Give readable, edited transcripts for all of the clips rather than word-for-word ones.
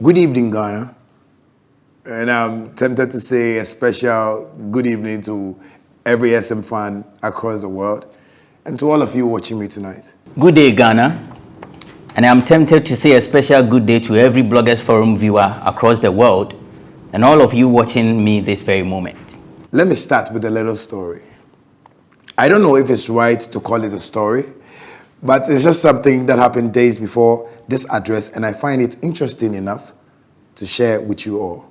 Good evening, Ghana. And I'm tempted to say a special good evening to every SM fan across the world and to all of you watching me tonight. Good day, Ghana. And I'm tempted to say a special good day to every Bloggers Forum viewer across the world and all of you watching me this very moment. Let me start with a little story. I don't know if it's right to call it a story, but it's just something that happened days before this address, and I find it interesting enough to share with you all.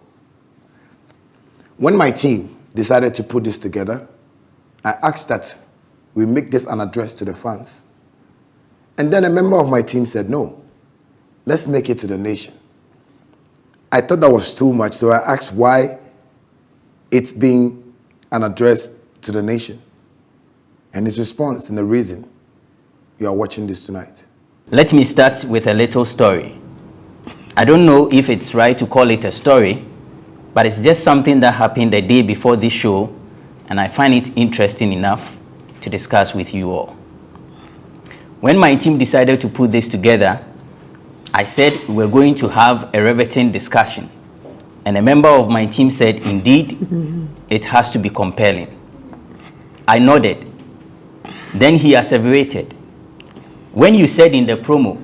When my team decided to put this together, I asked that we make this an address to the fans. And then a member of my team said, no, let's make it to the nation. I thought that was too much, so I asked why it's being an address to the nation. And his response and the reason you are watching this tonight. Let me start with a little story. I don't know if it's right to call it a story, but it's just something that happened the day before this show, and I find it interesting enough to discuss with you all. When my team decided to put this together, I said we were going to have a riveting discussion. And a member of my team said, indeed, it has to be compelling. I nodded. Then he asseverated, when you said in the promo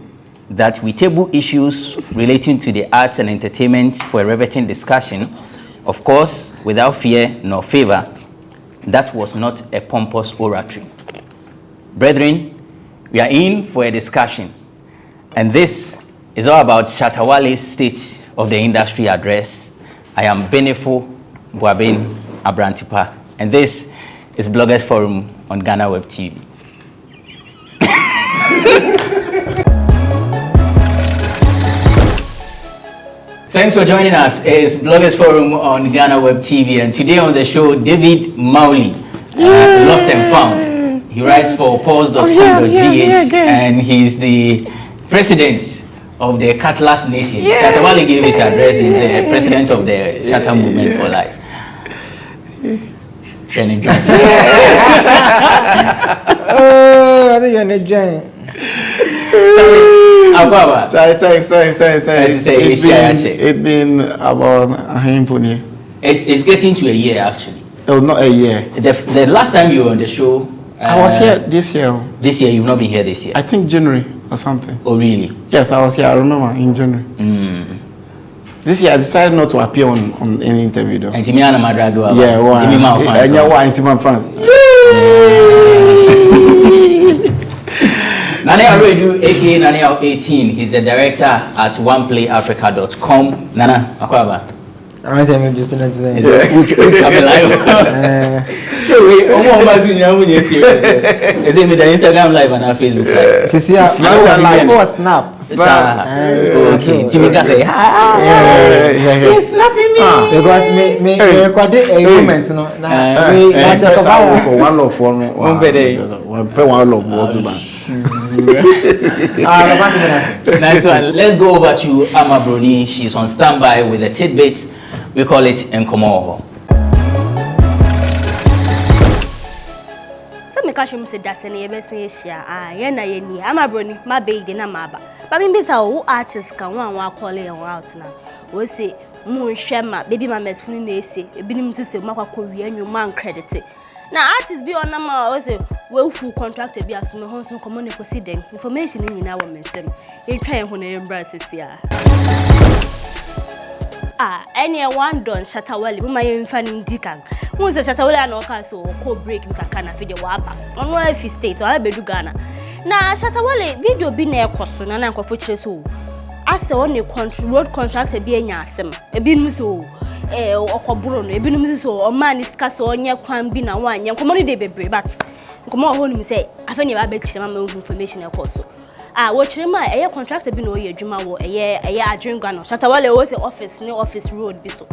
that we table issues relating to the arts and entertainment for a riveting discussion, of course, without fear nor favor, that was not a pompous oratory. Brethren, we are in for a discussion, and this is all about Shatta Wale's State of the Industry address. I am Benefo Boabin Abrantipa, and this is Bloggers Forum on Ghana Web TV. Thanks for joining us. It's Bloggers Forum on Ghana Web TV, and today on the show, David Marley, lost and found. He writes for pulse.com.gh, and he's the president of the Catalyst Nation. Shatta Wale gave his address. He's the president of the Shatta Movement for Life. Shane John. Oh, I think you're in a giant. Thanks. It's been about a handful. It's getting to a year actually. Oh, not a year. The last time you were on the show, I was here this year. This year, you've not been here this year. I think January or something. Oh, really? Yes, I was here. I remember in January. This year, I decided not to appear on any interview though. And Timmy and Madrago. Yeah, why? And you're why Timmy fans. Nane Aredu, aka Nane 18, he's the director at oneplayafrica.com. Nana, Akwaba. I'm telling you, just not saying. Sure, we almost you know when you see it. Is it with the Instagram live and our Facebook live? See, live or snap. Okay, Timika say hi. He's snapping me. Because me record a moment, no. For one love for me. One love for Nice one. Let's go over to Ama Bruni. She's on standby with the tidbits. We call it Nkomo. So me catch him say that's any ever say share. Yena yeni. Ama Bruni, my baby na maba. But me say who artist can one call it out now. We say moon shema baby mama's feeling they say. Ebinim say makwa Korean you man credit. Now artists be on nama we say we who contract be as me hon so come on proceeding information in na women say e try ho na embrace sia. Any one done Shatta Wale, my infant Dikan. Who's a Shatta Wale and Oka so co break Mkakana for the Waba. On one if state or I be Ghana. Now Shatta Wale video be near question and uncle for so. As the only road contract be a yasem, a bin so or Bruno, a bin so or man is castle on your quan bin a one young community baby, but come on home say, I think I bet you information also. Watch him a contract be no year Juma a year drink gano. Shatta Wale was the office no office road biso.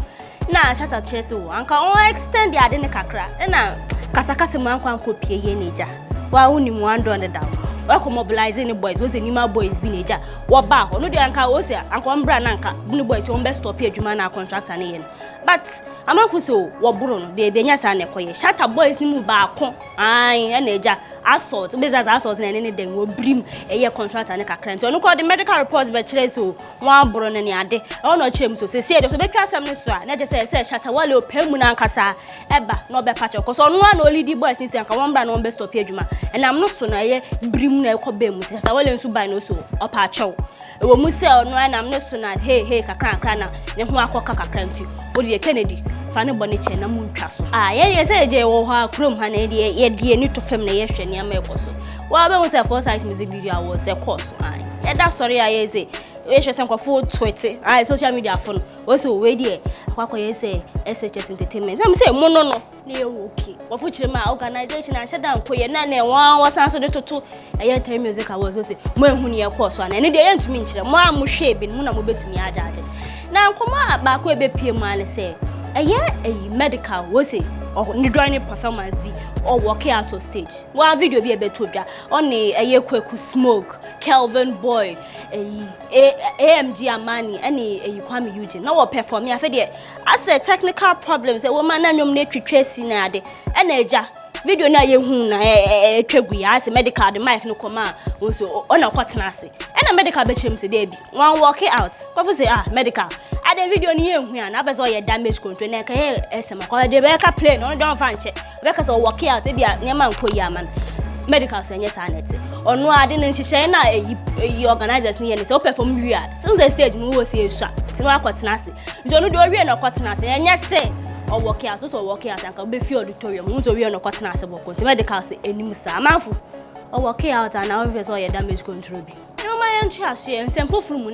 Na Shatta Cheso, and can extend the Adena Kakra, and now Casacasa man can copy a year. Why only one down the down? Welcome mobilizing the boys, was the Nima boys be nature. What back, or no, the Anka was here, and one brand anchor, blue boys, one best stop here, Jumana contract and yen. But I'm not for so, what Bruno, the Benyas and Equay, Shatta boys, new back, and Eja, assault business assault na any den wo brim eye contract na kakra nti onu ko the medical reports be kire so wan boro ne ade ono kire so se so betwa asem ne so a na je se Shatta Wale opemu na nkasa eba no be pacho ko so onu na olidi boys ni se anka won bra no be stop adwuma enam no so na ye brim na ekoba mu Shatta Wale nso bai no so opa acho ewo mu se onu enam no so na hey kakra na ne ho akoka kakra nti odi Kennedy fane bone che na mu ntwa so ye say je wo ha krom ha na ye ni to fam na ye hwe ni ama ekoso wa be mu say Foresight music video awards e course ye da sorry ye say we hwe say nkofo Twitter social media phone wo so we die akwa ye say SHS entertainment am say mo no na ye okay wo fu chire ma organization a hye da nkoye na na wa wasan so de toto ye time music awards wo say mo ehunu ye course na ne de ye ntumi nchire mo am hwe bi mo na mo betumi ajaje na nkoma ba ko ebe pie mu ale say a medical was it or joining performance be or walking out of stage. One video be a bit to on a quick smoke, Kelvin Boy, AMG Amani, any a Kwame Eugene. No perform. I said technical problems. A woman and nominatory tracing and a video na ye hu na twegui as medical the mic no command so on a kwatenase and a medical betrim se dey bi one walk out people say medical at the video ni ye hu na be so ye damage control na ka ye esema ko dey be ka plane on don fan che be ka so walk out e bia nyama nkoyi aman medical say nye sanete onu ade ne nhihye na eyi organizers ni ye ne so perform wi a since the stage no wo se esua ti no akwatenase njo no do wi na akwatenase ye se or walk out so walk out and can be few auditorium so we are no cotton as about medical say enim sa manfo or walk out and now we say damage control bi no my entry as simple from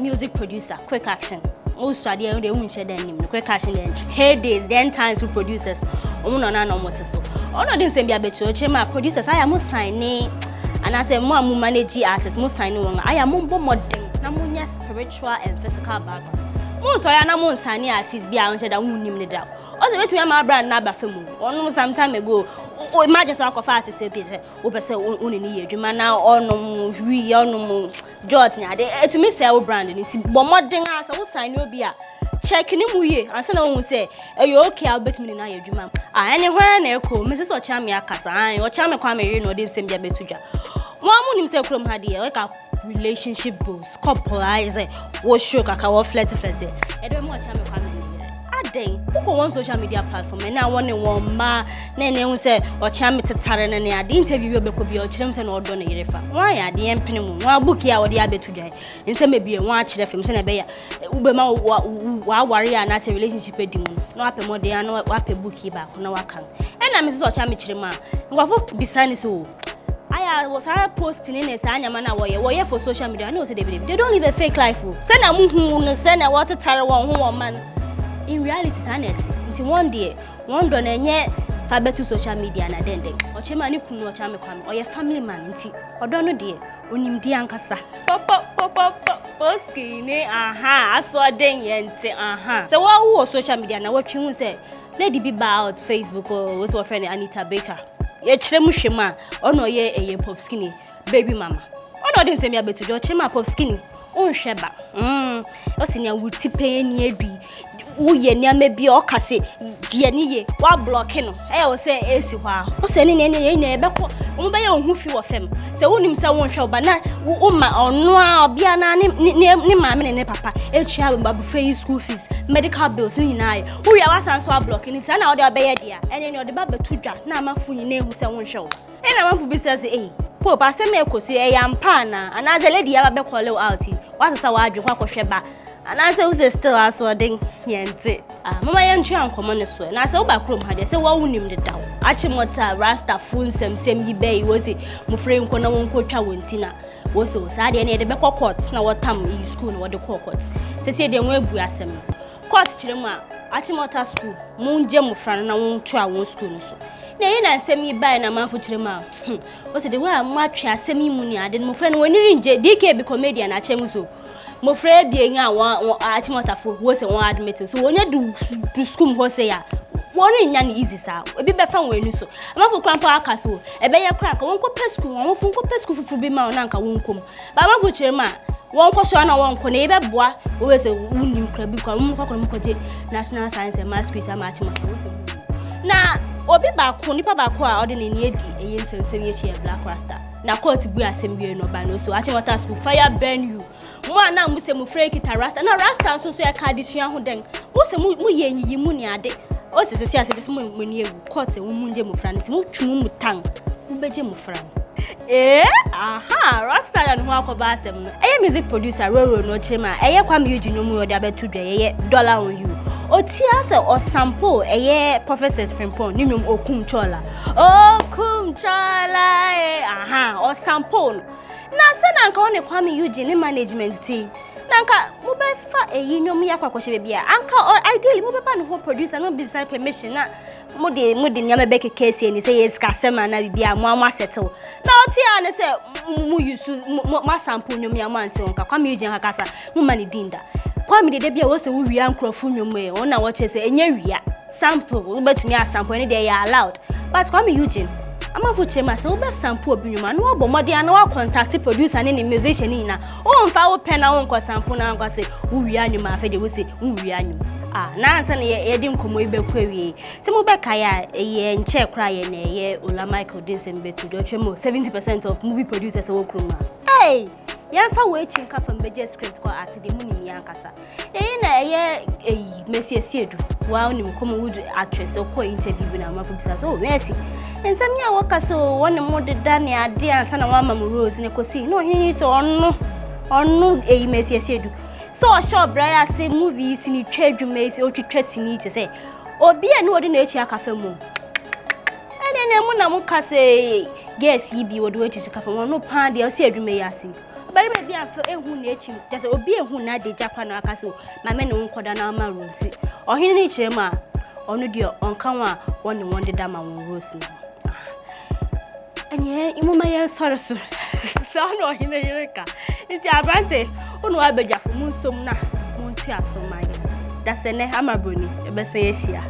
music producer quick action most study and they won't share them quick action then headaches then times to producers no motor so no dem say be abeto chema producers I am signing and I say mo manage artists mo sign one I am mo modern na mo nya spiritual and physical background mo so ya na mo nsane artist bia on cheda wunim ne da o se betumi ma brand na ba fam onu some time ago o imagine so akofa artist be say o be say oni ni ye adwuma na onu hwi onu jot nya de etumi say o brand ni ti bo modern asa wo sign obi a check ni mu ye anse na wo say eyo okay a betumi na ye adwuma ene hwara na eko me se so cha me akasa o cha me kwa me re no de nsem bia betudwa mo amunim say krom ha de e ka relationship goals couple wo show kaka wo flirt flirt e do mo cha me kwa me aden uko one social media platform na won ma na ne hu say o cha me tetare na ne ade interview be ko bi o kirem say na odo na yerefa wan ya ade empene mu wan book ya wo de abetudwa nse me bie wan akire fem say na be ya ube ma wa ware ya na say relationship edimu na wape mo de ya na wape book ba ko na wakan na me so cha me kirem a ngwafo bisani so I was posting in a sanyama na woye for social media. I know say they don't live a fake life. Say na muhu no say na what tare won man. In reality sanet. Nti one day, one don enye fa betu social media na dende. Ochema ni kunu ocha me kwame. Oye family man nti. Odo no de onim di ankasa. Poski ni aso den ye nti So wo social media na what twi hu say lady be out Facebook or what's your friend Anita Baker. Ye chiremu hwema ono ye pop skinny baby mama ono de nsem ya betu jo chirema pop skinny onhwe ba o sinya wuti pe ni adu wo ye ni amabi o kase je ni ye wa block no o se esi hwa o se ni na ebekọ o be ye ohun fi wo fem se wonim se wonhwe ba na wo ma ono a obia na ni maame ne papa etua babu free school fees medical bills ni na ye wo ya wasan so block ni se na o de obeye dia ene ni o de ba betudwa na amafu ni na ehu se wonhwe wo ena amafu bi se Pope asem ekosi eyampa na anaze lady ya be call out wasasa wa adwe kwa kohwe ba anaze wo still aso den yente mama yentwe ankomo ne so na se wo ba krom ha de se wo wunim de dawo achimota rasta fun sem yi be wo se mo frɛ nko na won ko twa wontina wo se wo sa de ne de be court na wo tam yi school na wo de court se de won abu asem court kiremu a achimota school munje mo frana na won twa won school no so na yi na asem yi bai na manfo kirema wo se de wa matwe asem yi mu ni ade mo frɛ no woni rinje DK be comedian na chem so mo frɛ bi enya won achimota fo wo se won admit so wonya du school ho se ya woni nya ni easy sa ebi be fa won enu so manfo krampo aka so ebe ye kra ka won ko pesku won fo ko pesku fufu bi ma na nka won kom ba manfo kirema won ko so na won ko na ebe boa wo se wunim kra bi kwa won ko je national science and math quiz ama achimota wo se na Obi baako nipa baako a odi ne ni edi eye nsem ye Black Rasta. Na court bu asem wie no ba no so ache water school fire burn you. Mo ana mu se mu free kita Rasta. Na Rasta so so ya ka disua ho den. Mo se mu ye nyiyi mu ni ade. O se se ase mu ni egu court mu nje mu fra ne mu twum mu tan. Mu beje mu fra. Rasta ya no akoba asem no. Eye music producer Roro no chema. Eye kwam yuji no mu odi abetu dwe ye dollar on you. Otia se o sample eye Prophet Frimpong ni nyom okum chola o sample na se na nka one kwame yuji ni management team na nka mo be fa eyi nyom ya kwakwahye bia anka ideally mo be pa no producer no be side permission na mo de nyama be kekesi ni say yes ka sema na bia mo settle na otia ne se mo yusu mo sample nyom ya manse nka kwame yuji nka kasa mo mani dinda Kwame de bia wo se wo wia nkrofo nwom e wona wo che se enya wia sample wo betumi a sample ne de ya allowed but Kwame Eugene amafu chema se wo be sample obi nwom na wo bomode na wo contact producer ne musician ni na o mfa wo pen na wo nko sample na nko se wo wia nwom afa de wo se wo wia nwom na ansa na ye di nkomo ibe kwawie se mo be kaya ye nche kra ye na ye Ola Michael Dinsen betu do twemo 70% of movie producers wo kroma hey Yanfa we chinka from budget script ko art de muni yankasa. Na Messi Siedu. Wa oni mkomo wood actress ko interview na mapubisa so Messi. Ensam ya waka so won mo de dane ade ansa na wa mamu Rose ne kosi. No hin so onu Messi Siedu. So sure braya say movies ni twadwuma isi o twetwa sini te say. Obi e no odi na echi akafa mu. Ene mu na mu ka say guess yi bi wo do echi kafa mu no pa de o si adwuma yi ase. Bari me bia fa ehu na echi just obi ehu na de japa na aka so ma me ne nkoda na ma Rose ohini ni kire ma onu de onka wa woni wonde da ma won Rose no anye imuma ye sore so sa no ohini yireka iti abante onu abadwafo mu nsom na mu ntu asomaye da se ne amabroni ebe se ye hia.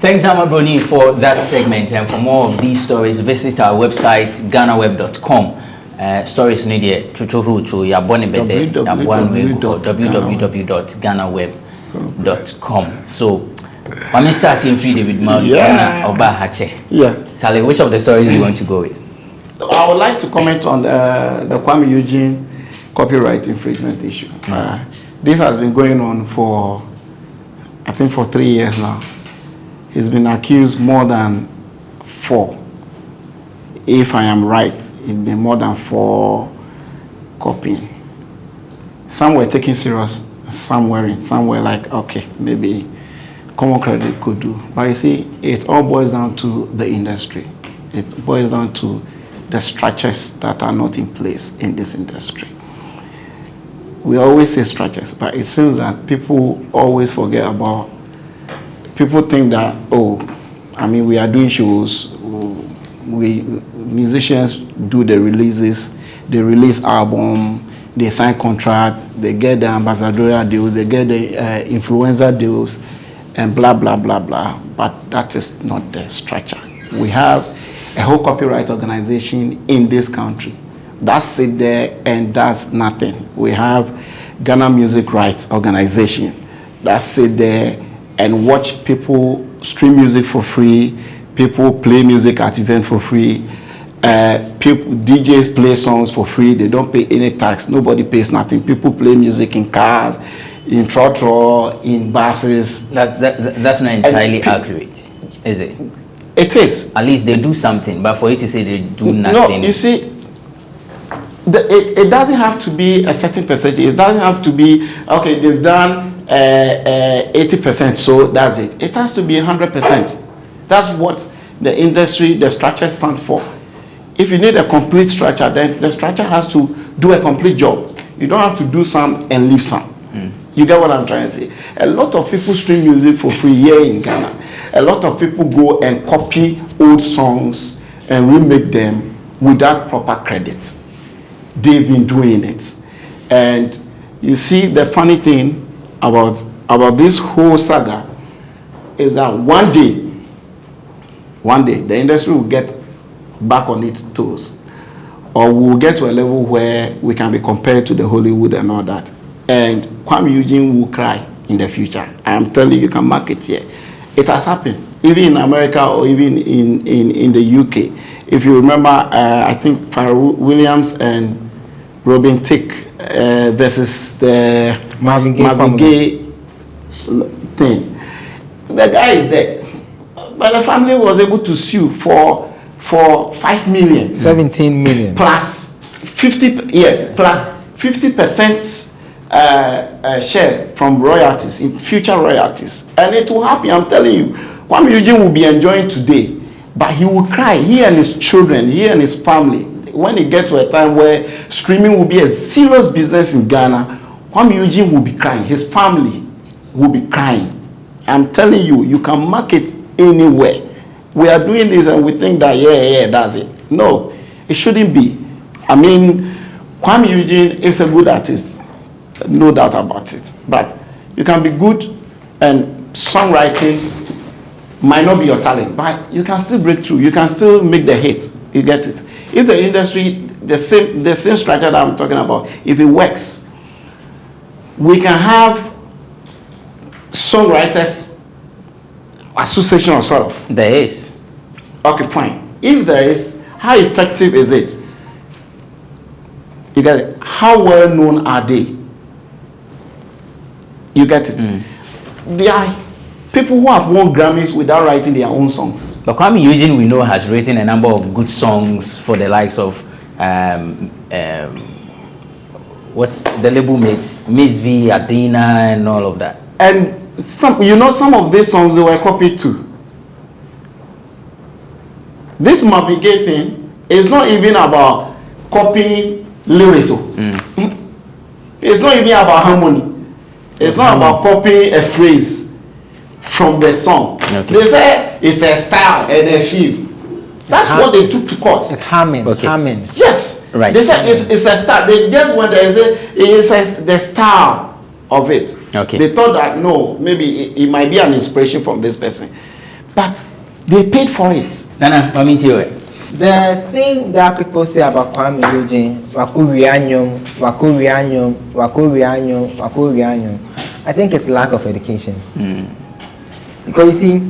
Thanks, Amabroni, for that segment. And for more of these stories, visit our website, ghanaweb.com. Stories needed www.ghanaweb.com. So, I'm starting free with Marley. Yeah. Sally, which of the stories do you want to go with? I would like to comment on the Kwame Eugene copyright infringement issue. This has been going on for, I think, for 3 years now. He's been accused more than 4. If I am right, it's been more than 4 copying. Some were taken serious, some weren't. Some were like, okay, maybe common credit could do. But you see, it all boils down to the industry. It boils down to the structures that are not in place in this industry. We always say structures, but it seems that people always forget about. People think that, oh, I mean, we are doing shows, musicians do the releases, they release album, they sign contracts, they get the ambassadorial deals, they get the influencer deals, and blah, blah, blah, blah. But that is not the structure. We have a whole copyright organization in this country that sit there and does nothing. We have Ghana Music Rights Organization that sit there and watch people stream music for free, people play music at events for free, DJs play songs for free, they don't pay any tax, nobody pays nothing. People play music in cars, in trotro, in buses. That's not entirely accurate, is it? It is. At least they do something, but for you to say they do nothing. No, you see, it doesn't have to be a certain percentage. It doesn't have to be, okay, they've done 80%, so that's it. It has to be 100%. That's what the industry, the structure stands for. If you need a complete structure, then the structure has to do a complete job. You don't have to do some and leave some. You get what I'm trying to say? A lot of people stream music for free here in Ghana. A lot of people go and copy old songs and remake them without proper credit. They've been doing it. And you see, the funny thing about this whole saga is that one day the industry will get back on its toes, or we'll get to a level where we can be compared to the Hollywood and all that, and Kwame Eugene will cry in the future. I am telling you, you can market here. It has happened, even in America or even in the UK. If you remember, I think Pharrell Williams and Robin Thicke versus the Marvin Gaye thing. The guy is dead, but the family was able to sue for 5 million, 17 million plus 50% share from royalties, in future royalties, and it will happen. I'm telling you, Kwame Eugene will be enjoying today, but he will cry. He and his children, he and his family, when it gets to a time where streaming will be a serious business in Ghana, Kwame Eugene will be crying. His family will be crying. I'm telling you, you can market anywhere. We are doing this and we think that, yeah, that's it. No, it shouldn't be. I mean, Kwame Eugene is a good artist, no doubt about it. But you can be good, and songwriting might not be your talent, but you can still break through. You can still make the hit. You get it? If the industry, the same structure that I'm talking about, if it works, we can have songwriters association or sort of. There is. Okay, fine. If there is, how effective is it? You get it? How well known are they? You get it? There are people who have won Grammys without writing their own songs. But Kwame Eugene, we know, has written a number of good songs for the likes of what's the label mates, Miss V, Adina, and all of that. And some of these songs they were copied too. This Mabigay thing is not even about copying lyrics. It's not even about harmony. It's not about copying a phrase from the song. Okay. They say it's a style and a feel. That's what they took to court. It's harmony. Okay. Harmony. Yes. Right. They say it's a style. They just when they say it's the style of it. Okay. They thought that no, maybe it might be an inspiration from this person, but they paid for it. Nana, what means you? The thing that people say about Kwame Eugene, Wakurianyum, I think it's lack of education. Because you see,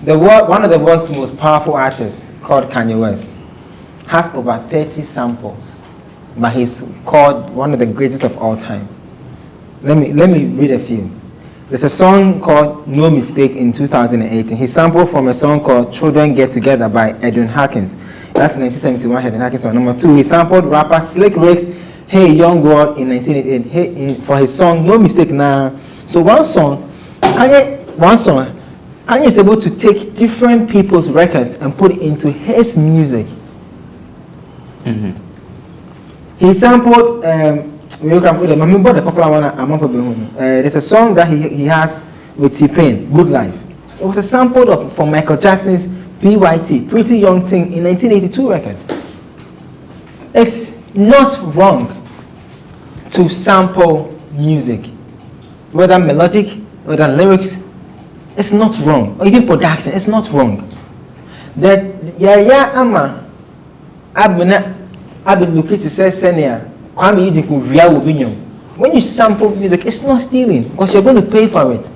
one of the world's most powerful artists, called Kanye West, has over 30 samples, but he's called one of the greatest of all time. Let me read a few. There's a song called No Mistake in 2018. He sampled from a song called Children Get Together by Edwin Harkins. That's 1971, Edwin Harkins song. Number 2, he sampled rapper Slick Rick's Hey Young World in 1988 for his song No Mistake Now. So Kanye is able to take different people's records and put it into his music. He sampled the popular one. There's a song that he has with T-Pain, Good Life. It was a sample from Michael Jackson's PYT, Pretty Young Thing, in 1982 record. It's not wrong to sample music, whether melodic, whether lyrics. It's not wrong, or even production. It's not wrong. That I've been looking to say Senia. When you sample music, it's not stealing because you're going to pay for it.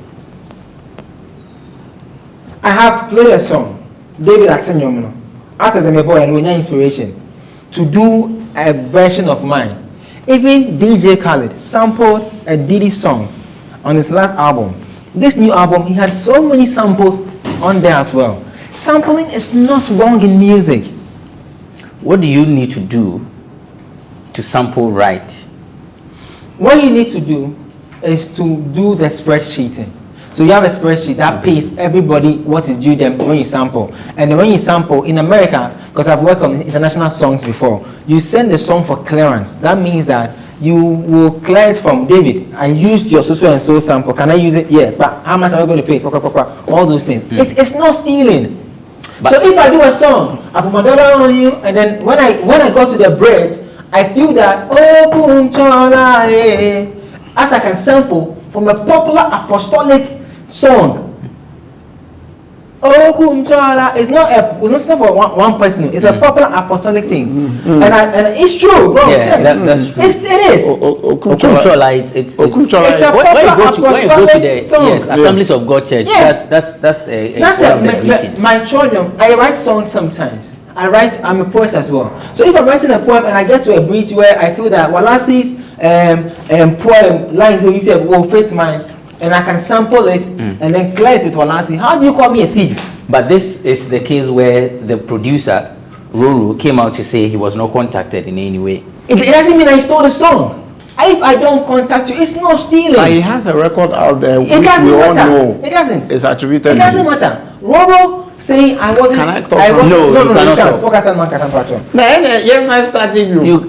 I have played a song, David Attenyomono, after the Mebo and Winya inspiration, to do a version of mine. Even DJ Khaled sampled a Diddy song on his last album. This new album, he had so many samples on there as well. Sampling is not wrong in music. What do you need to do to sample right? What you need to do is to do the spreadsheeting. So you have a spreadsheet that pays everybody what is due them when you sample. And when you sample in America, because I've worked on international songs before, you send the song for clearance. That means that you will clear it from David. I used your so and so sample. Can I use it? Yeah. But how much am I going to pay? All those things. It's not stealing. But so if I do a song, I put my dollar on you, and then when I go to the bridge, I feel that as I can sample from a popular apostolic song. Okumchola is not for one person. It's a popular apostolic thing, and it's true, bro. Yeah, that's true. It is. Okumchola, it's a when you go to the Assemblies of God Church. Yeah. That's one of the greetings. My children, I write songs sometimes. I'm a poet as well. So if I'm writing a poem and I get to a bridge where I feel that Walasi's poem lines where you say will fit mine, and I can sample it and then clear it with Walasi, how do you call me a thief? But this is the case where the producer, Ruru, came out to say he was not contacted in any way. It doesn't mean I stole the song. If I don't contact you, it's not stealing. But he has a record out there. It doesn't we all matter. know It doesn't. It's attributed. It doesn't matter. Roro saying I wasn't. Can I talk? No, you cannot talk. Yes, I started you.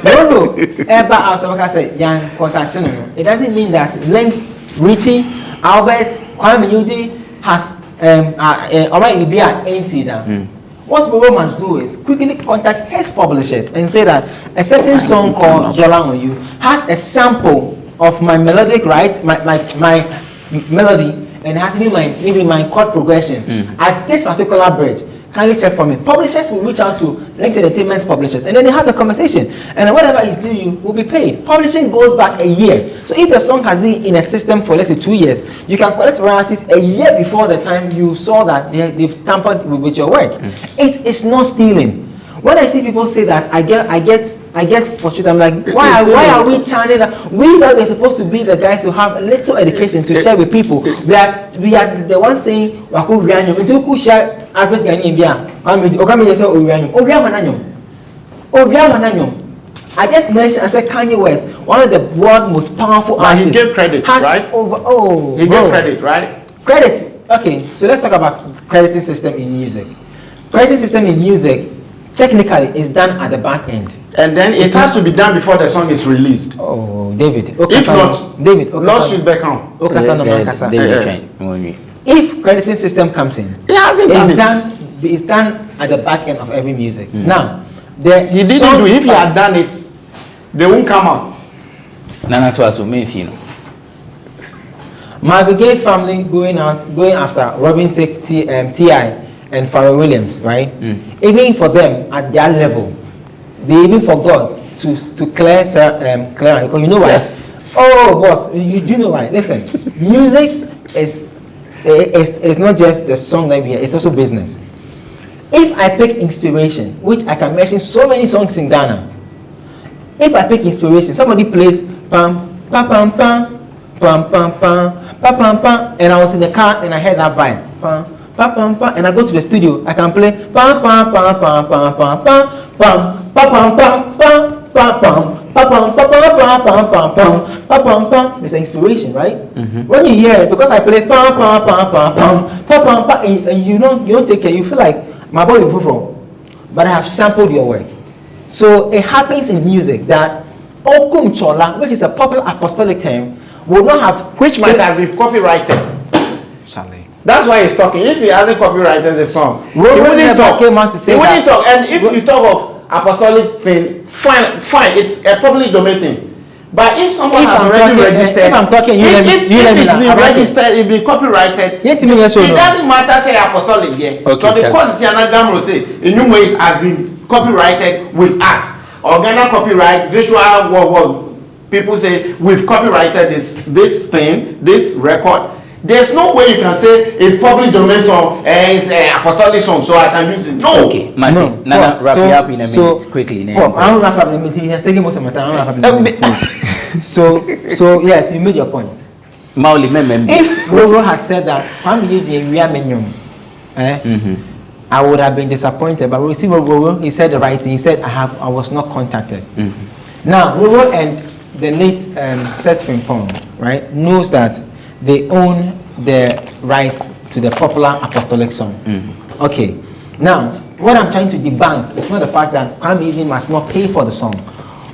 No. Ever outside, I said, young contacting. It doesn't mean that links reaching Albert Kwame Yudi has already be at NC down. What Roro must do is quickly contact his publishers and say that a certain song called Dollar on You has a sample of my melodic, right? My melody, and it has maybe my chord progression at this particular bridge. Kindly check for me. Publishers will reach out to Linked Entertainment publishers, and then they have a conversation, and whatever is due you will be paid. Publishing goes back a year. So if the song has been in a system for let's say 2 years, you can collect royalties a year before the time you saw that they've tampered with your work. It is not stealing. When I see people say that, I get frustrated. I'm like, why are we chanting that? We that we're supposed to be the guys who have a little education to share with people. We are the ones saying waku rianyum. Until who share average Ghanaian bia. Okami just say orianyum. I just mentioned, I said Kanye West, one of the world's most powerful artists. He gave credit, right? He gave credit, right? Credit. Okay, so let's talk about crediting system in music. Crediting system in music technically is done at the back end. And then it has to be done before the song is released. Oh, David. If not, lawsuit back home. If crediting system comes in, it's done at the back end of every music. Now, he didn't do it. If he had done it, they won't come out. Marvin Gaye's family going after Robin Thicke, T.I. and Pharrell Williams, right? Even for them at their level, they even forgot to clear because you know why? Yes. Oh, boss, you do know why? Listen, music is not just the song that we hear; it's also business. If I pick inspiration, which I can mention so many songs in Ghana, if I pick inspiration, somebody plays pam pam pam pam pam pam pam pam pam pam, and I was in the car and I heard that vibe, pam. And I go to the studio, I can play pam pam pam pam pam pam pam pam pam pam pam pam. There's an inspiration, right? When you hear it, because I play pam pam pam pam pam pam pam, and you don't take care, you feel like my boy will from, but I have sampled your work. So it happens in music that Okum Chola, which is a popular apostolic term, will not have, which might have been copyrighted. That's why he's talking. If he hasn't copyrighted the song, he wouldn't talk. He wouldn't talk. And if you talk of apostolic thing, fine, it's a public domain thing. But if someone has already registered, if I'm talking, it's been registered, it's been copyrighted, it doesn't matter say apostolic here. Okay, so the course is another will say in new ways has been copyrighted with us. Organic copyright, visual people say we've copyrighted this thing, this record. There's no way you can say it's public domain song and it's an apostolic song, so I can use it. No. Okay, Martin. Nana, wrap it up in a minute, quickly. I don't wrap up in a minute. He has taken most of my time. I don't wrap up in a minute, please. So yes, you made your point. Marley, if Roro has said that I would have been disappointed, but Roro, he said the right thing. He said I was not contacted. Now Roro and the late Seth Frimpong, right, knows that they own the rights to the popular apostolic song. Okay. Now, what I'm trying to debunk is not the fact that Kwame must not pay for the song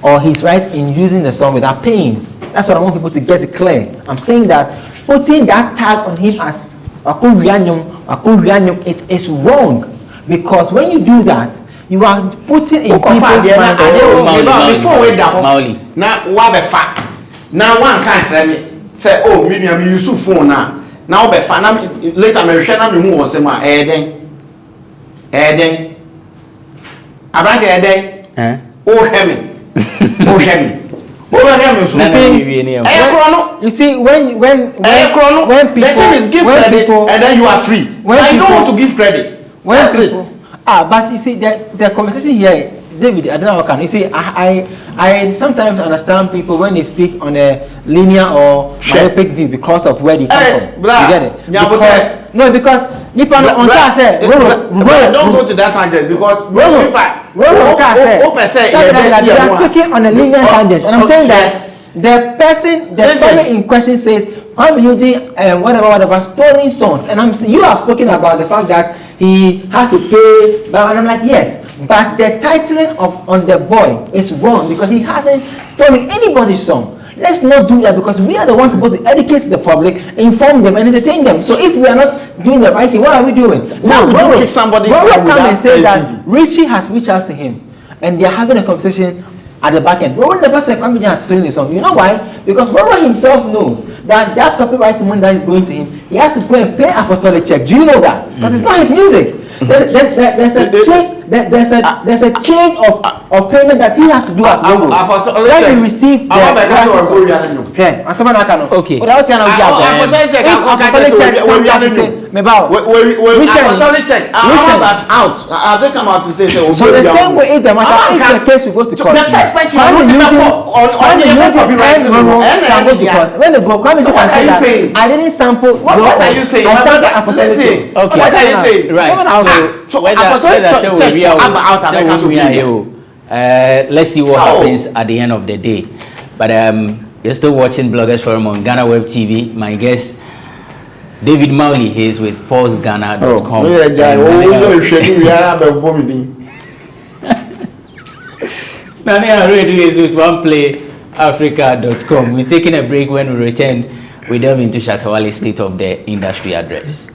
or his right in using the song without paying. That's what I want people to get it clear. I'm saying that putting that tag on him as Akurianyum, it is wrong. Because when you do that, you are putting in people's mind. Before we down, now what the fact? Now one can't tell me. Say, oh, maybe I'm using phone now. Now be fan later me hwe na me hu wo se ma eden abranche eden o hemi you see when people the thing is give credit people, and then you are free. I don't want to give credit. That's it. But you see the conversation here, David, I don't know how can you see I sometimes understand people when they speak on a linear or myopic view because of where they come from. Blah. You get it? Because Nippon on that say don't go to that tangent because they are speaking on a linear tangent, and I'm saying that the story in question says I'm using whatever stolen songs, and you have spoken about the fact that he has to pay, and I'm like yes, but the titling on the boy is wrong because he hasn't stolen anybody's song. Let's not do that because we are the ones supposed to educate the public, inform them, and entertain them. So if we are not doing the right thing, what are we doing? Now, when somebody come and say that Richie has reached out to him, and they are having a conversation at the back end. When the person comes and has stolen the song, you know why? Because Roro himself knows that copyright money that is going to him, he has to go and pay apostolic check. Do you know that? Because it's not his music. There's a chain of payment that he has to do as Roro. When he receives the okay. They come out to say so the same way if the matter if the case will go to court. The first person you when they go come into and say that I didn't sample what are you saying? I sampled apostolic. Okay. What are you saying? Right. So let's see what happens at the end of the day. But you're still watching Bloggers Forum on Ghana Web TV. My guest David Marley, he is with paulsghana.com. Nani already is with oneplayafrica.com. We're taking a break. When we return, we delve into Shatta Wale's State of the Industry address.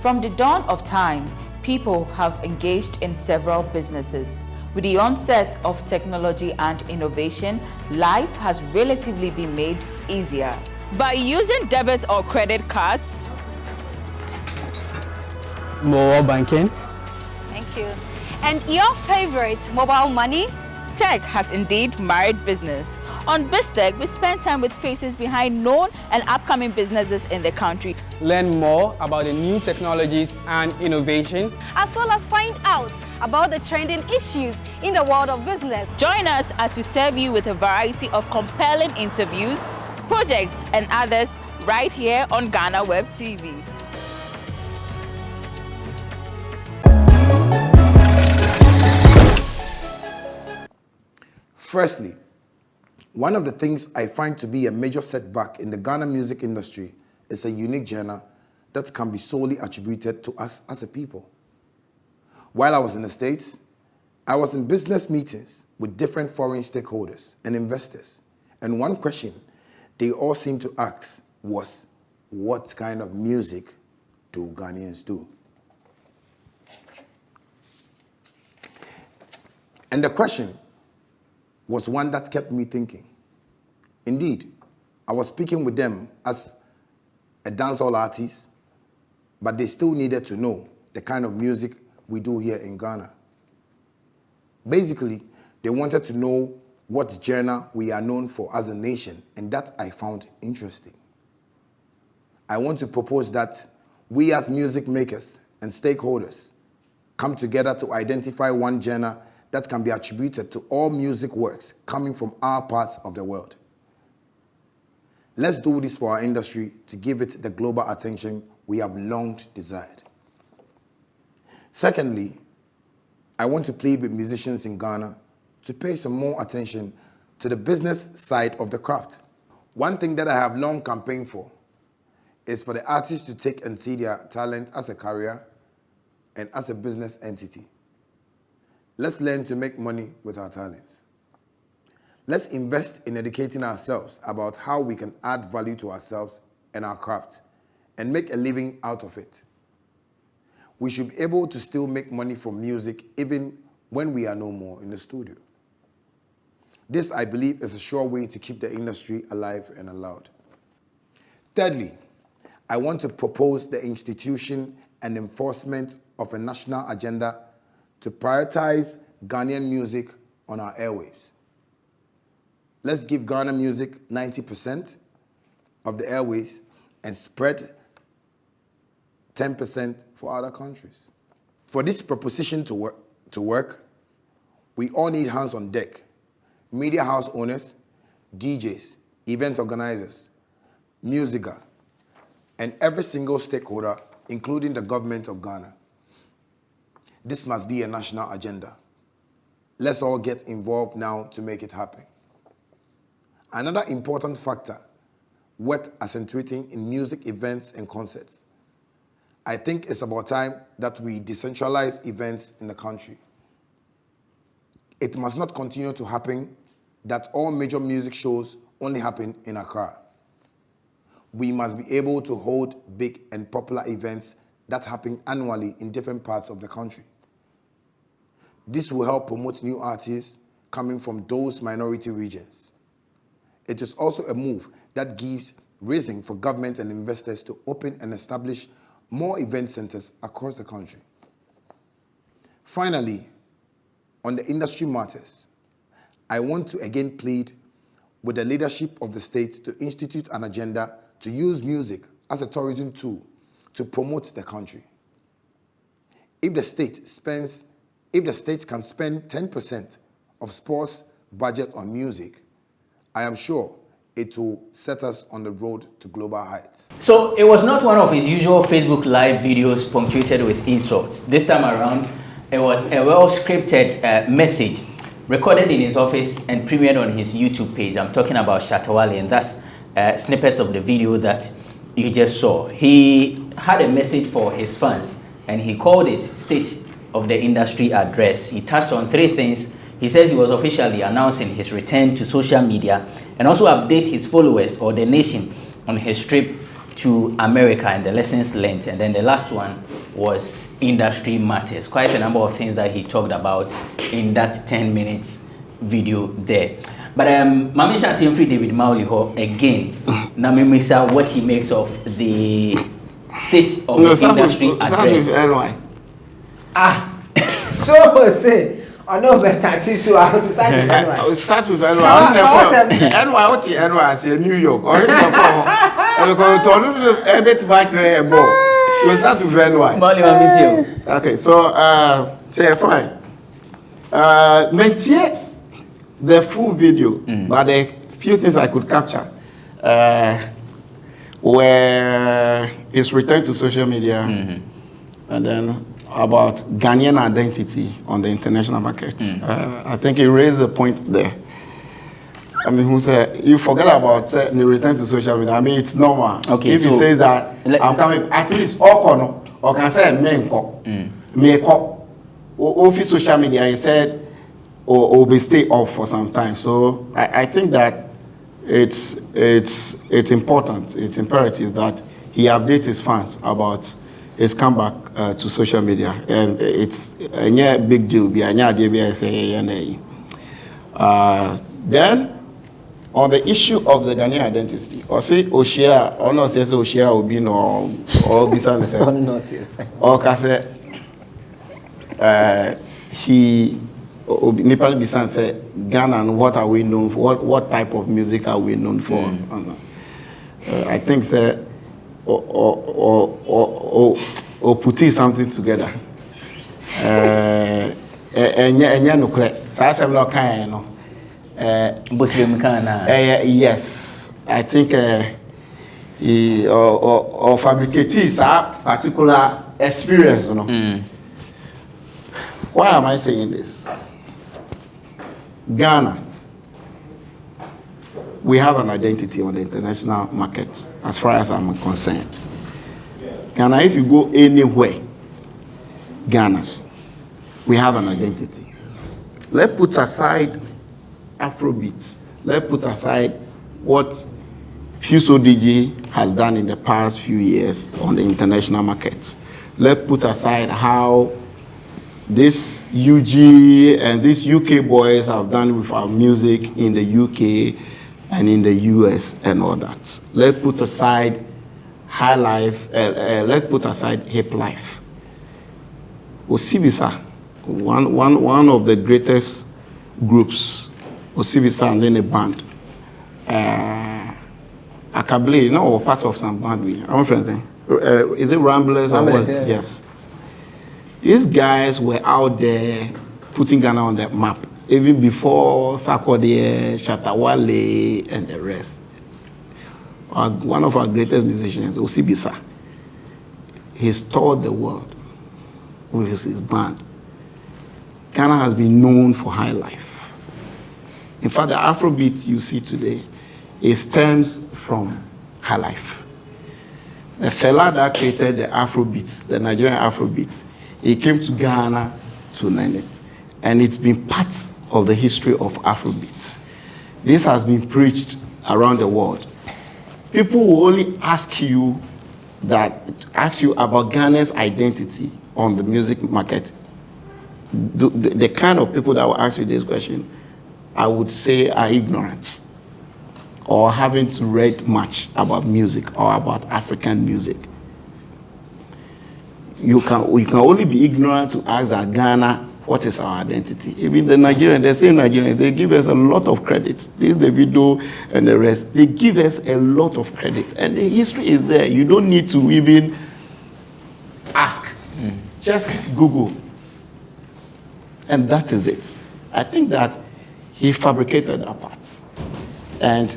From the dawn of time, people have engaged in several businesses. With the onset of technology and innovation, life has relatively been made easier. By using debit or credit cards, mobile banking. Thank you. And your favorite, mobile money? Tech has indeed married business. On BizTech, we spend time with faces behind known and upcoming businesses in the country. Learn more about the new technologies and innovation, as well as find out about the trending issues in the world of business. Join us as we serve you with a variety of compelling interviews, projects, and others right here on Ghana Web TV. Firstly, one of the things I find to be a major setback in the Ghana music industry is a unique genre that can be solely attributed to us as a people. While I was in the States, I was in business meetings with different foreign stakeholders and investors, and one question they all seemed to ask was, what kind of music do Ghanaians do? And the question was one that kept me thinking. Indeed, I was speaking with them as a dancehall artist, but they still needed to know the kind of music we do here in Ghana. Basically, they wanted to know what genre we are known for as a nation, and that I found interesting. I want to propose that we as music makers and stakeholders come together to identify one genre that can be attributed to all music works coming from our parts of the world. Let's do this for our industry to give it the global attention we have long desired. Secondly, I want to plead with musicians in Ghana to pay some more attention to the business side of the craft. One thing that I have long campaigned for is for the artists to take and see their talent as a career and as a business entity. Let's learn to make money with our talents. Let's invest in educating ourselves about how we can add value to ourselves and our craft and make a living out of it. we should be able to still make money from music even when we are no more in the studio. This, I believe, is a sure way to keep the industry alive and allowed. Thirdly, I want to propose the institution and enforcement of a national agenda to prioritize Ghanaian music on our airwaves. Let's give Ghana music 90% of the airwaves and spread 10% for other countries. For this proposition to work, we all need hands on deck. Media house owners, DJs, event organizers, musica, and every single stakeholder, including the government of Ghana. This must be a national agenda. Let's all get involved now to make it happen. Another important factor worth accentuating in music events and concerts. I think it's about time that we decentralize events in the country. It must not continue to happen that all major music shows only happen in Accra. We must be able to hold big and popular events that happen annually in different parts of the country. This will help promote new artists coming from those minority regions. It is also a move that gives reason for government and investors to open and establish more event centers across the country. Finally, on the industry matters, I want to again plead with the leadership of the state to institute an agenda to use music as a tourism tool to promote the country. If the state can spend 10% of sports budget on music, I am sure it will set us on the road to global heights. So it was not one of his usual Facebook Live videos punctuated with insults. This time around, it was a well-scripted message recorded in his office and premiered on his YouTube page. I'm talking about Shatta Wale, and that's snippets of the video that you just saw. He had a message for his fans, and he called it State of the Industry Address. He touched on three things. He says he was officially announcing his return to social media and also update his followers or the nation on his trip to America and the lessons learned. And then the last one was industry matters. Quite a number of things that he talked about in that 10 minutes video there. But Mami Shansi free David Marley again. Namimisa what he makes of the state of the industry address. So say. I know best starting so I will start with NY. I will start with NY. NY, what's the NY? I say New York. Or you go to a bit back to a ball. You start with NY. Okay, so say fine. Maintain the full video, but the few things I could capture where it's returned to social media, and then about Ghanaian identity on the international market. I think he raised a point there. I mean, who said, you forget about the return to social media. I mean, it's normal. Okay, if he says that, I'm coming, at least all or can say make up, office social media, he said, or be stay off for some time. So I think that it's important, it's imperative that he updates his fans about his comeback to social media, and it's a big deal. Then, on the issue of the Ghanaian identity, or say Oshia, or not say Oshia will be no, or this and that, or Kase, he, Nepal Bisan said, Ghana, and what are we known for? What type of music are we known for? I think that. Or putting something together. Yes, I think or fabricating some particular experience. You know. Why am I saying this? Ghana, we have an identity on the international market, as far as I'm concerned. Ghana, if you go anywhere, Ghana, we have an identity. Let's put aside Afrobeats. Let's put aside what Fuso DJ has done in the past few years on the international markets. let's put aside how this UG and these UK boys have done with our music in the UK and in the US and all that. Let's put aside high life, let's put aside hip life. Osibisa, one of the greatest groups, Osibisa and then a band. Akable, no, part of some band. I'm friends. Is it Ramblers? Ramblers, yeah. Yes. These guys were out there putting Ghana on the map, even before Sarkodie, Shatta Wale, and the rest. One of our greatest musicians, Osibisa, he's toured the world with his band. Ghana has been known for high life. In fact, the Afrobeat you see today, it stems from high life. The fella that created the Afrobeat, the Nigerian Afrobeat, he came to Ghana to learn it. And it's been part of the history of Afrobeat. This has been preached around the world. People will only ask you about Ghana's identity on the music market. The kind of people that will ask you this question, I would say, are ignorant or haven't read much about music or about African music. You can only be ignorant to ask that Ghana, what is our identity? Even the Nigerians, they say Nigerians, they give us a lot of credit. This, the video and the rest, they give us a lot of credit. And the history is there. You don't need to even ask. Just Google. And that is it. I think that he fabricated that part. And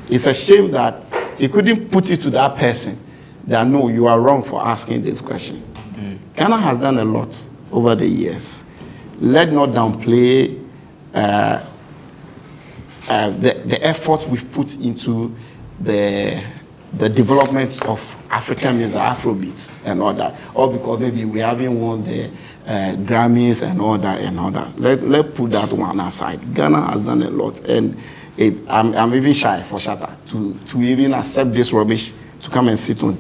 it's a shame that he couldn't put it to that person that, no, you are wrong for asking this question. Ghana has done a lot over the years. Let's not downplay the effort we've put into the development of African music, Afrobeats and all that. Or because maybe we haven't won the Grammys and all that and all that. Let's put that one aside. Ghana has done a lot. And I'm even shy for Shatta to even accept this rubbish, to come and sit on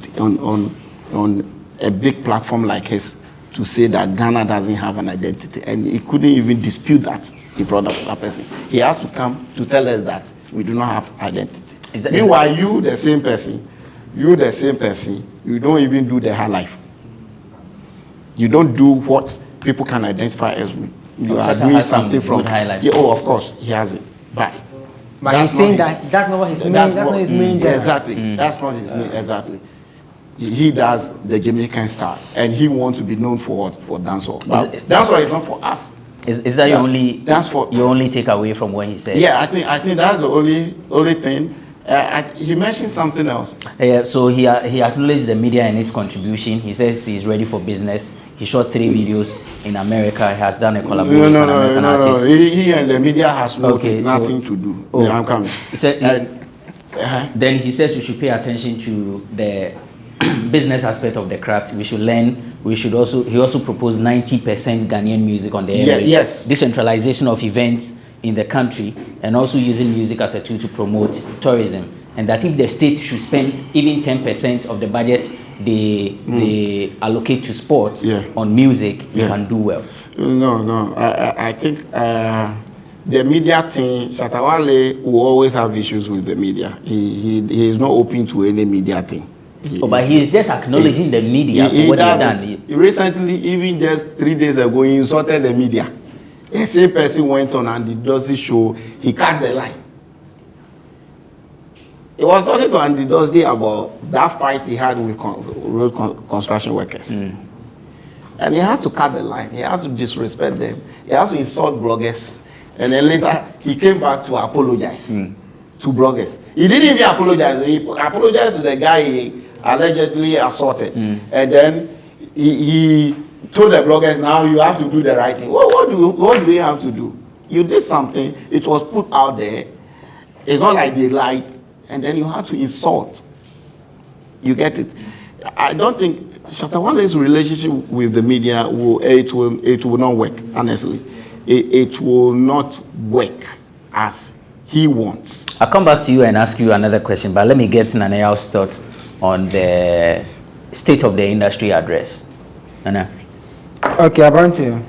a big platform like his, to say that Ghana doesn't have an identity. And he couldn't even dispute that in front of that person. He has to come to tell us that we do not have identity. Meanwhile, you the same person, you don't even do the high life. You don't do what people can identify as me. You are doing something from high life. Yeah, oh, of course, he has it. But he's saying that that's not what his main. That's not his main. Exactly. That's not his main. Exactly. He does the Jamaican style, and he wants to be known for what? For dancehall. Dancehall is not for us. Is that your only take away from what he said? Yeah, I think that's the only thing. He mentioned something else. So he acknowledged the media and its contribution. He says he's ready for business. He shot 3 videos in America. He has done a collaboration with an American artist. He and the media has nothing to do. I'm coming. He said, then he says we should pay attention to the business aspect of the craft. We should learn. He also proposed 90% Ghanaian music on the airwaves. Yes. Decentralization of events in the country, and also using music as a tool to promote tourism. And that if the state should spend even 10% of the budget they allocate to sports on music, we can do well. No. I think the media thing, Shatta Wale will always have issues with the media. He is not open to any media thing. But he is just acknowledging the media for what they've done. Recently, even just 3 days ago, he insulted the media. The same person went on Andy Dorsey's show, he cut the line. He was talking to Andy Dorsey about that fight he had with road construction workers. And he had to cut the line. He had to disrespect them. He had to insult bloggers. And then later, he came back to apologize to bloggers. He didn't even apologize. He apologized to the guy he allegedly assaulted. And then he told the bloggers, now you have to do the right thing. What do we have to do? You did something, it was put out there. It's not like they lied, and then you have to insult. You get it? I don't think Shatta Wale's relationship with the media will not work, honestly. It will not work as he wants. I'll come back to you and ask you another question, but let me get Nanea's thought on the state of the industry address. Nana. Okay, Abante.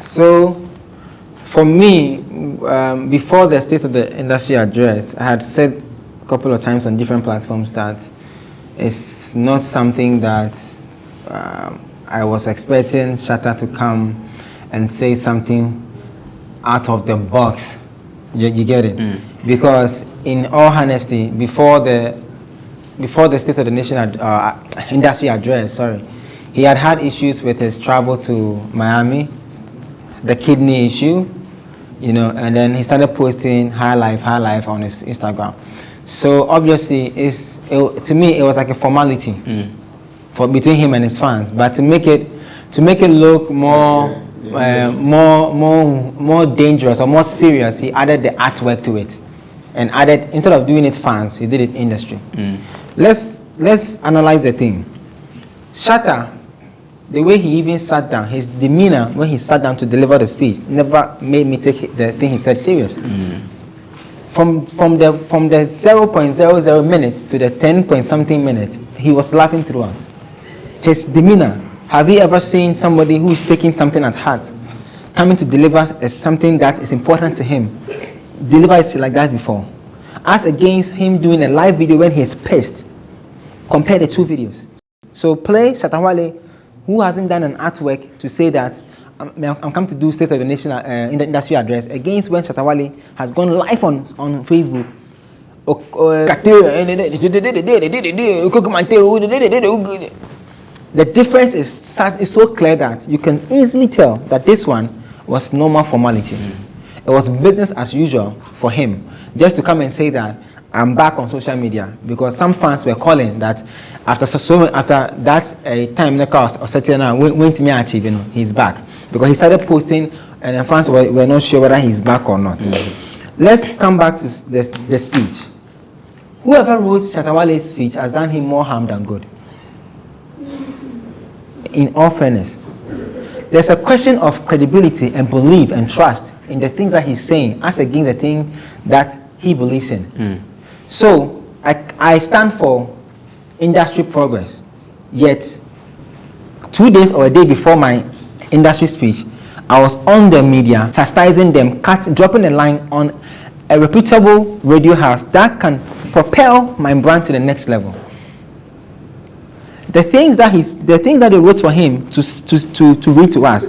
So, for me, before the State of the Industry address, I had said a couple of times on different platforms that it's not something that I was expecting Shatta to come and say something out of the box. You get it? Because in all honesty, before the State of the Nation Industry address, sorry, he had issues with his travel to Miami, the kidney issue, you know, and then he started posting high life on his Instagram. So obviously, to me it was like a formality for between him and his fans. But to make it look more more dangerous or more serious, he added the artwork to it, and added, instead of doing it fans, he did it industry. Let's analyze the thing. Shatta, the way he even sat down, his demeanor when he sat down to deliver the speech never made me take the thing he said serious. From the 0.00 minutes to the 10-point-something minutes, he was laughing throughout. His demeanor. Have you ever seen somebody who is taking something at heart, coming to deliver something that is important to him, deliver it like that before? As against him doing a live video when he's pissed. Compare the two videos. So play Shatta Wale, who hasn't done an artwork to say that I'm coming to do State of the Nation in the industry address, against when Shatta Wale has gone live on Facebook. The difference is so clear that you can easily tell that this one was normal formality. It was business as usual for him, just to come and say that I'm back on social media, because some fans were calling that after that time in the course or certain when to me achieve, you know, he's back, because he started posting and the fans were not sure whether he's back or not. Let's come back to the speech. Whoever wrote Shatta Wale's speech has done him more harm than good. In all fairness, there's a question of credibility and belief and trust in the things that he's saying as against the thing that he believes in. So I stand for industry progress, yet 2 days or a day before my industry speech, I was on the media chastising them, dropping a line on a reputable radio house that can propel my brand to the next level. The things that they wrote for him to read to us,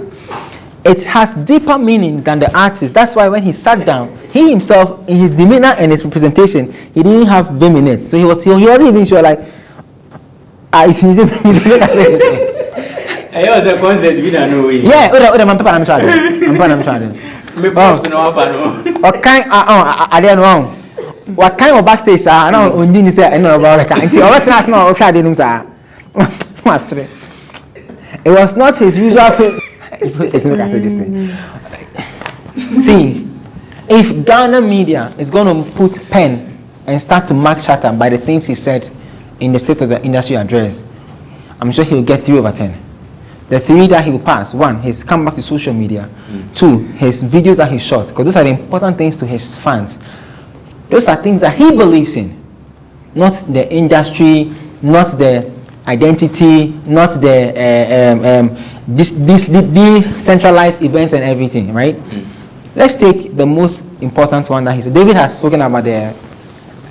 it has deeper meaning than the artist. That's why when he sat down, he himself, in his demeanor and his representation, he didn't have vim in it. So he wasn't even sure, like, he's using it was a concert we don't know. Yeah, I'm trying. I don't know. What kind of backstage I know on Dini say I know about the kind. It was not his usual. It's not I say this thing. See, if Ghana media is going to put pen and start to mark Shatta by the things he said in the State of the Industry address, I'm sure he'll get 3 over 10. The 3 that he will pass: 1, his comeback to social media; 2, his videos that he shot, because those are the important things to his fans. Those are things that he believes in, not the industry, not the identity, not the decentralized events and everything, right? Let's take the most important one that he said. David has spoken about the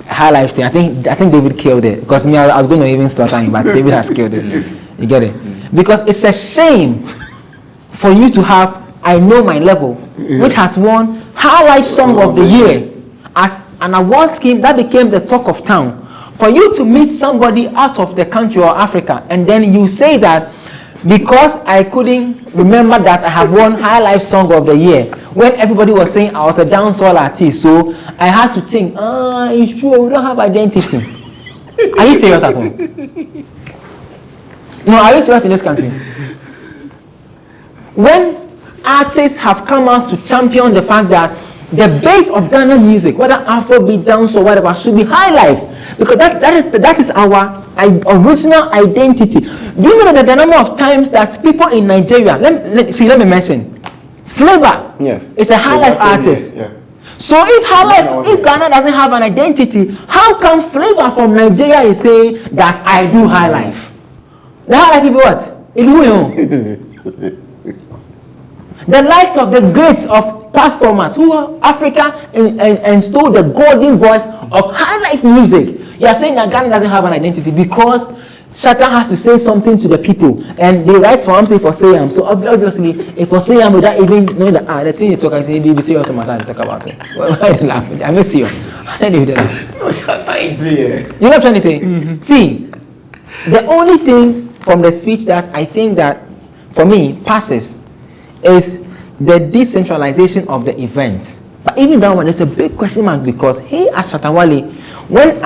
high life thing. I think David killed it, because me, I was going to even slaughter him, but David has killed it. You get it? Because it's a shame for you to have I Know My Level, which has won High Life Song of the Year at an award scheme that became the talk of town. For you to meet somebody out of the country or Africa, and then you say that because I couldn't remember that I have won High Life Song of the Year, when everybody was saying I was a dancehall artist, so I had to think, it's true, we don't have identity. Are you serious at all? No, are you serious in this country? When artists have come out to champion the fact that the base of Ghana music, whether Afrobeat, dance or whatever, should be high life, because that is our original identity. Do you know that the number of times that people in Nigeria, let me mention, Flavor is a high life artist. So if Ghana doesn't have an identity, how come Flavor from Nigeria is saying that I do high life? The high life people what? The likes of the greats of performers who are Africa and stole the golden voice of high life music. You are saying that Ghana doesn't have an identity because Shatta has to say something to the people, and they write for him say for say so obviously if for say without even knowing the thing you talk and say be serious matter talk about it. Why they laughing? I miss you. I don't laugh. No, Shatta is there. You know what I'm trying to say? See, the only thing from the speech that I think that for me passes is the decentralization of the event. But even that one, there's a big question mark because he as Shatta Wale, when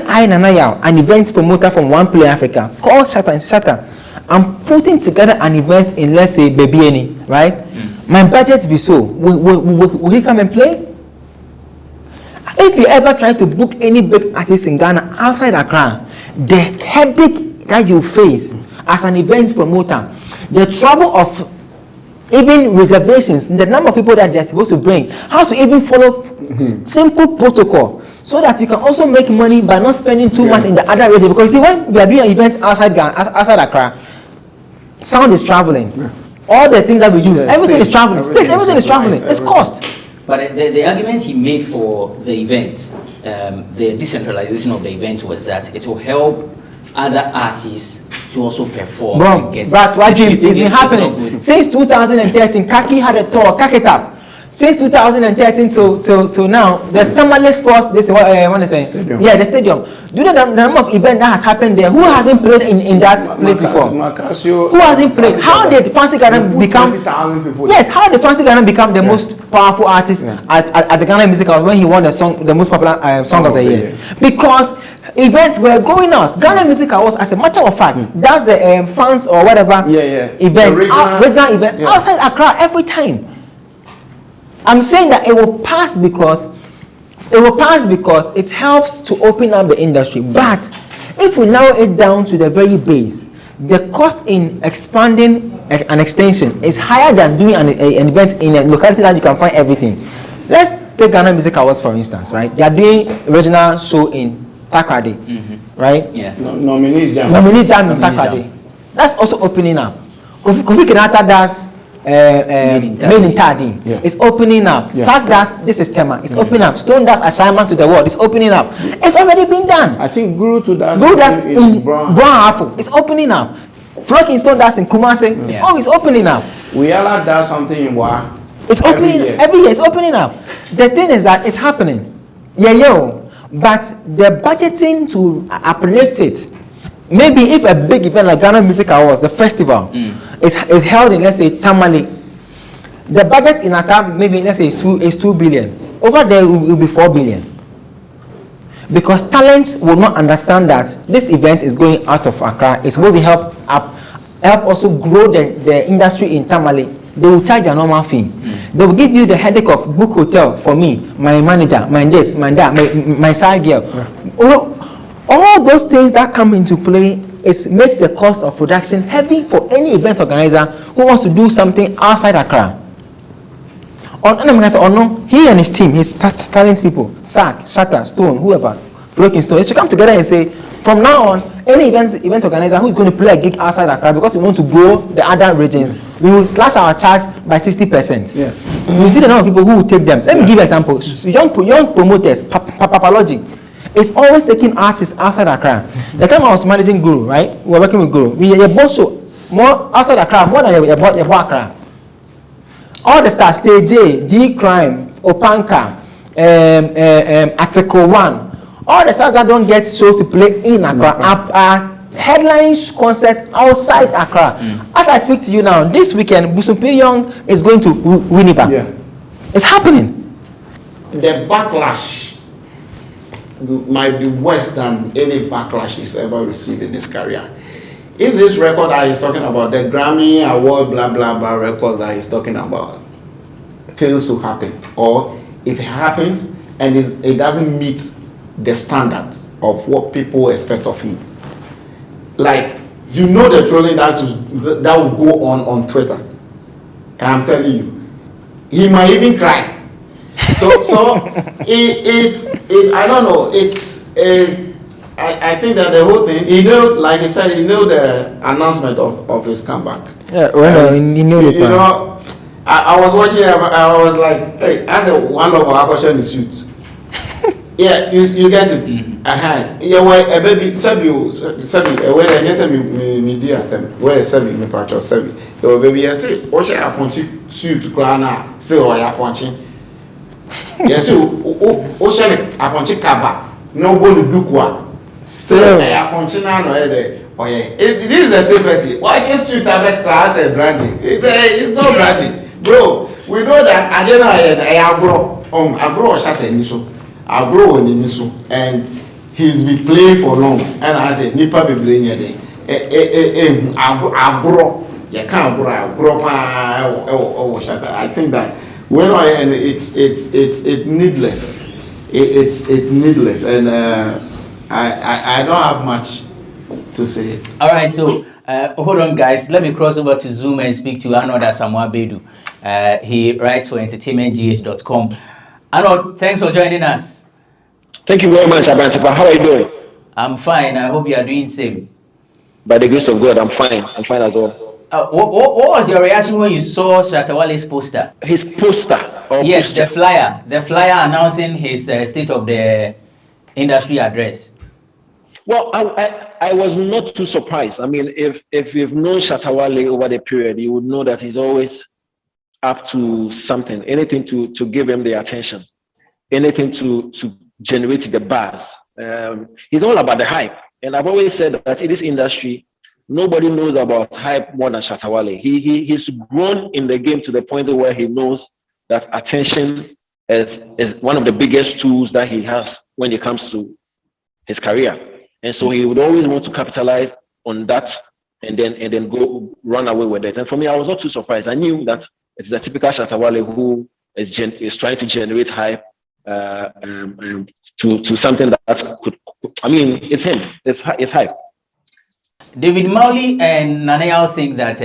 I Nanaya, an event promoter from One Play Africa, called Shatta and Shatta, I'm putting together an event in, let's say, Bebieni, right? My budget be so. Will he come and play? If you ever try to book any big artist in Ghana outside Accra, the headache that you face as an event promoter, the trouble of even reservations, the number of people that they're supposed to bring, how to even follow simple protocol so that you can also make money by not spending too much in the other region. Because you see, when we are doing an event outside Ghana, outside Accra, sound is traveling. All the things that we use, everything is traveling. Everything is traveling. It's cost. But the argument he made for the event, the decentralization of the event, was that it will help other artists to also perform. But what dream? It's been happening since 2013. Kaki had a tour, Kaki Tap. Since 2013 to now, the Tamale Sports, this what is it? Stadium. Yeah, the stadium. Do you know the number of events that has happened there? Who hasn't played in that place before? Who hasn't played? How did Fancy Ghana become? 20,000 people. Yes, how did Fancy Ghana become the most powerful artist at the Ghana Music Awards when he won the most popular song of the year? Because events were going on. Ghana Music Awards, as a matter of fact, that's the fans or whatever event, regional event outside Accra every time. I'm saying that it will pass because it helps to open up the industry. But if we narrow it down to the very base, the cost in expanding an extension is higher than doing an event in a locality that you can find everything. Let's take Ghana Music Awards for instance, right? They are doing original show in Takrady, right? Yeah. Nominee jam in Takrady. That's also opening up. Kofi Kenyatta does made in Tadi. It's opening up. Sack does, this is Tema. It's opening up. Stone does assignment to the world. It's opening up. It's already been done. I think Guru does in Brown Afro. It's opening up. Flocking Stone does in Kumasi. It's always opening up. Uyala does something in Wa. It's opening every year. It's opening up. The thing is that it's happening. But the budgeting to uplift it. Maybe if a big event like Ghana Music Awards, the festival, is held in, let's say, Tamale, the budget in Accra maybe, let's say, is 2 billion. Over there it will be 4 billion. Because talents will not understand that this event is going out of Accra. It's supposed to help also grow the industry in Tamale. They will charge a normal fee. They will give you the headache of book hotel for me, my manager, my this, my that, my side girl. All those things that come into play makes the cost of production heavy for any event organizer who wants to do something outside Accra. He and his team, his talent people, Sack, Shatta, Stone, whoever, Flocking Stone, they should come together and say, from now on, any event organizer who is going to play a gig outside Accra because we want to grow the other regions, we will slash our charge by 60%. You see the number of people who will take them. Let me give you an example. Young promoters, Papalogy, it's always taking artists outside Accra. The time I was managing Guru, right? We were working with Guru. We bought show more outside Accra, more than you bought Accra. All the stars, Stage J, G Crime, Opanka, Ateko One, all the stars that don't get shows to play in Accra are headline concerts outside Accra. As I speak to you now, this weekend, Busupi Young is going to Winnipeg. It's happening. The backlash might be worse than any backlash he's ever received in his career. If this record that he's talking about, the Grammy Award blah blah blah record that he's talking about, fails to happen, or if it happens and it doesn't meet the standards of what people expect of him, like the trolling that will go on Twitter, and I'm telling you, he might even cry. So I don't know. I think that the whole thing, you know, like I said, you know the announcement of his comeback. Yeah, well, you know, you know, I was watching, I was like, hey, as a one of our question is suit. Yeah, you get it. Yeah, well, a baby, Sabi, where I guess me dear them, where Sabi, me part of Sabi. The baby, I say, what shall I punch suit to Grana, still I are punching. Yes, o shall I punch kaba, no one to do quoi. Still, I are punching on oh yeah, this is the same person. Why should suit a better as a branding? It's not branding. Bro, we know that I don't know, I bro, Shatta Wale. I grow in Nisu, and he's been playing for long. And I said, Nipa be playing here. I grow. You can't grow. Shatta. I think that when it's needless. It's needless, and I don't have much to say. All right, so hold on, guys. Let me cross over to Zoom and speak to Arnold Samoa Bedu. He writes for entertainmentgh.com. Arnold, thanks for joining us. Thank you very much, Abantipa. How are you doing? I'm fine. I hope you are doing the same. By the grace of God, I'm fine. I'm fine as well. What was your reaction when you saw Shatta Wale's poster? His poster? Yes, poster? The flyer announcing his State of the Industry address. Well, I was not too surprised. I mean, if you've known Shatta Wale over the period, you would know that he's always up to something, anything to give him the attention, anything to generate the buzz. He's all about the hype. And I've always said that in this industry, nobody knows about hype more than Shatta Wale. He's grown in the game to the point where he knows that attention is one of the biggest tools that he has when it comes to his career. And so he would always want to capitalize on that and then go run away with it. And for me, I was not too surprised. I knew that it's the typical Shatta Wale who is trying to generate hype to something that could, I mean, it's him. It's hype. David Marley and Ghanaian think that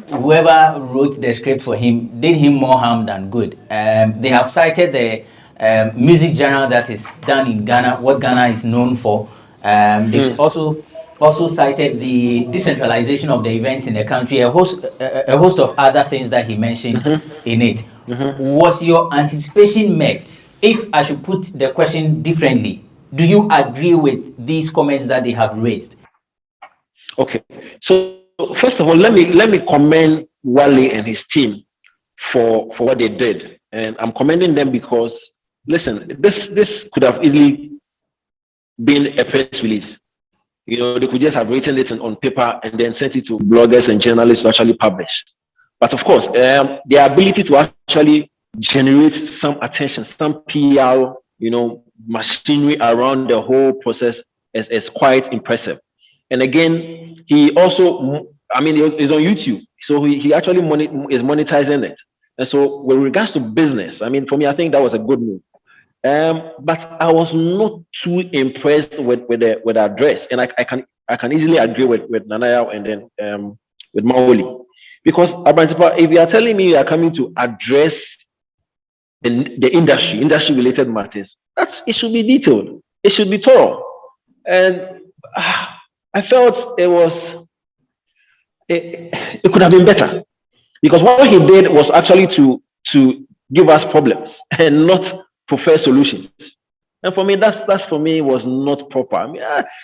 whoever wrote the script for him did him more harm than good. They have cited the music genre that is done in Ghana, what Ghana is known for. They've also cited the decentralization of the events in the country, a host of other things that he mentioned in it. Was your anticipation met? If I should put the question differently, do you agree with these comments that they have raised? Okay, so first of all, let me commend Wale and his team for what they did, and I'm commending them because listen, this could have easily been a press release. You know, they could just have written it on paper and then sent it to bloggers and journalists to actually publish. But of course, the ability to actually generate some attention, some PR, machinery around the whole process is quite impressive. And again, he also, he's on YouTube, so he actually is monetizing it. And so with regards to business, for me, I think that was a good move. But I was not too impressed with the address, and I can easily agree with Nanaya and then with Marley, because if you are telling me you are coming to address the industry related matters, it should be detailed, it should be thorough, and I felt it could have been better, because what he did was actually to give us problems and not prefer solutions. And for me, that's for me was not proper.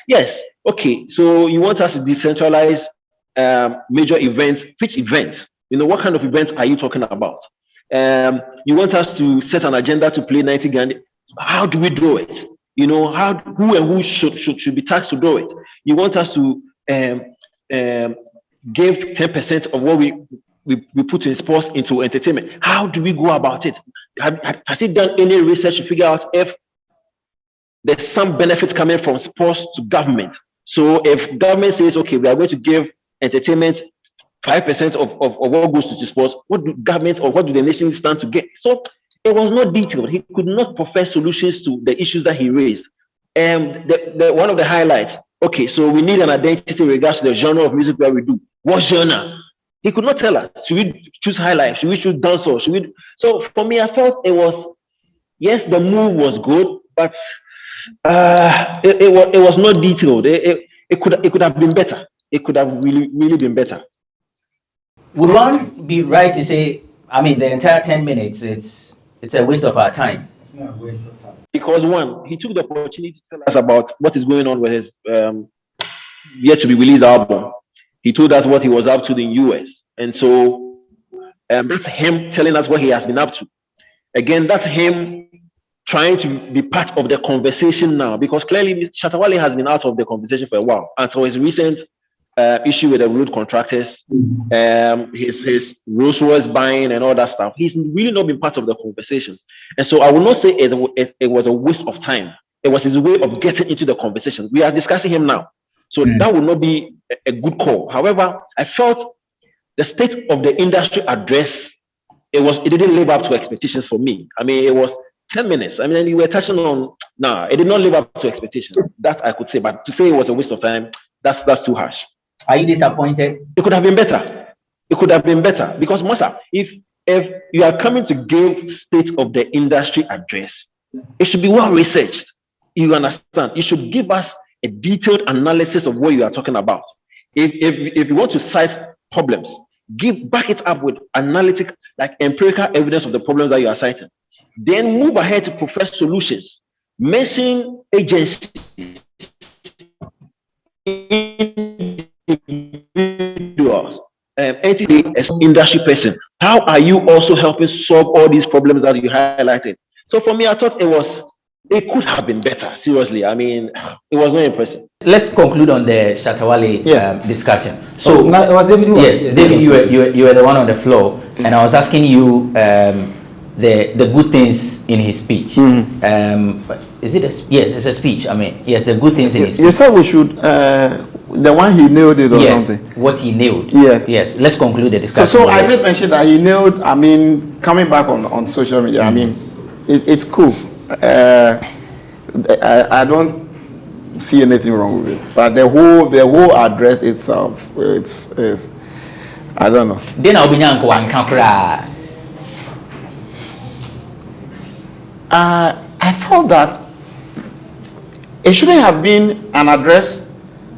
Yes, okay. So you want us to decentralize major events? Which events? What kind of events are you talking about? You want us to set an agenda to play 90 Ghanaian? How do we do it? Who and who should be tasked to do it? You want us to give 10% of what we put in sports into entertainment? How do we go about it? Has he done any research to figure out if there's some benefits coming from sports to government? So if government says, okay, we are going to give entertainment 5% of what goes to sports, what do government or what do the nation stand to get? So it was not detailed. He could not profess solutions to the issues that he raised. And one of the highlights, okay, so we need an identity in regards to the genre of music that we do. What genre? He could not tell us. Should we choose high life? Should we choose dancehall? So for me, I felt it was, yes, the move was good, but It was not detailed. It could have been better. It could have really been better. Would one be right to say, I mean, the entire 10 minutes, it's a waste of our time? It's not a waste of time. Because one, he took the opportunity to tell us about what is going on with his yet to be released album. He told us what he was up to in the US. And so that's him telling us what he has been up to. Again, that's him trying to be part of the conversation now, because clearly Shatta Wale has been out of the conversation for a while until his recent issue with the road contractors, his Rolls Royce buying and all that stuff. He's really not been part of the conversation. And so I will not say it was a waste of time. It was his way of getting into the conversation. We are discussing him now. So that would not be a good call. However, I felt the state of the industry address, it didn't live up to expectations for me. I mean, it was 10 minutes. I mean, you were touching on, it did not live up to expectations. That I could say, but to say it was a waste of time, that's too harsh. Are you disappointed? It could have been better. It could have been better because, Masa, if you are coming to give state of the industry address, it should be well researched. You understand? You should give us a detailed analysis of what you are talking about. If you want to cite problems, back it up with analytic, like empirical evidence of the problems that you are citing. Then move ahead to propose solutions. Mention agencies, individuals, entity as industry person. How are you also helping solve all these problems that you highlighted? So for me, I thought it could have been better. Seriously, I mean, it was not impressive. Let's conclude on the Shatta Wale discussion. So it was David. Yes, David, you were the one on the floor, and I was asking you the good things in his speech. Is it yes, it's a speech. I mean, yes, the good things in his speech. You said we should the one he nailed it or something. What he nailed. Yeah. Yes. Let's conclude the discussion. So I did mention that he nailed. I mean, coming back on social media. I mean, it's cool. I don't see anything wrong with it. But the whole address itself, it's I don't know. Then I'll be I felt that it shouldn't have been an address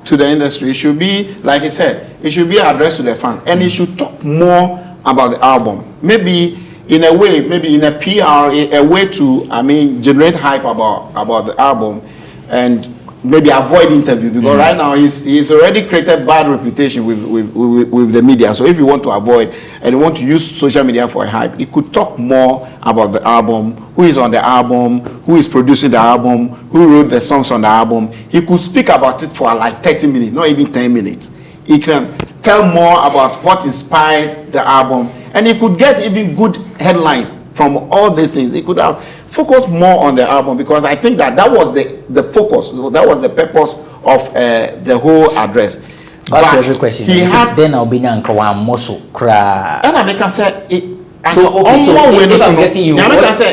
to the industry. It should be, like I said, it should be an address to the fans, and it should talk more about the album. Maybe in a way, maybe in a PR, a way to, I mean, generate hype about the album, and maybe avoid interview, because right now he's already created bad reputation with the media. So if you want to avoid and you want to use social media for a hype, he could talk more about the album, who is on the album, who is producing the album, who wrote the songs on the album. He could speak about it for like 30 minutes, not even 10 minutes. He can tell more about what inspired the album, and he could get even good headlines from all these things. He could have focused more on the album, because I think that was the focus, that was the purpose of the whole address. That's every question. He had, then I'll be and I can say it. So okay, so if I'm getting you,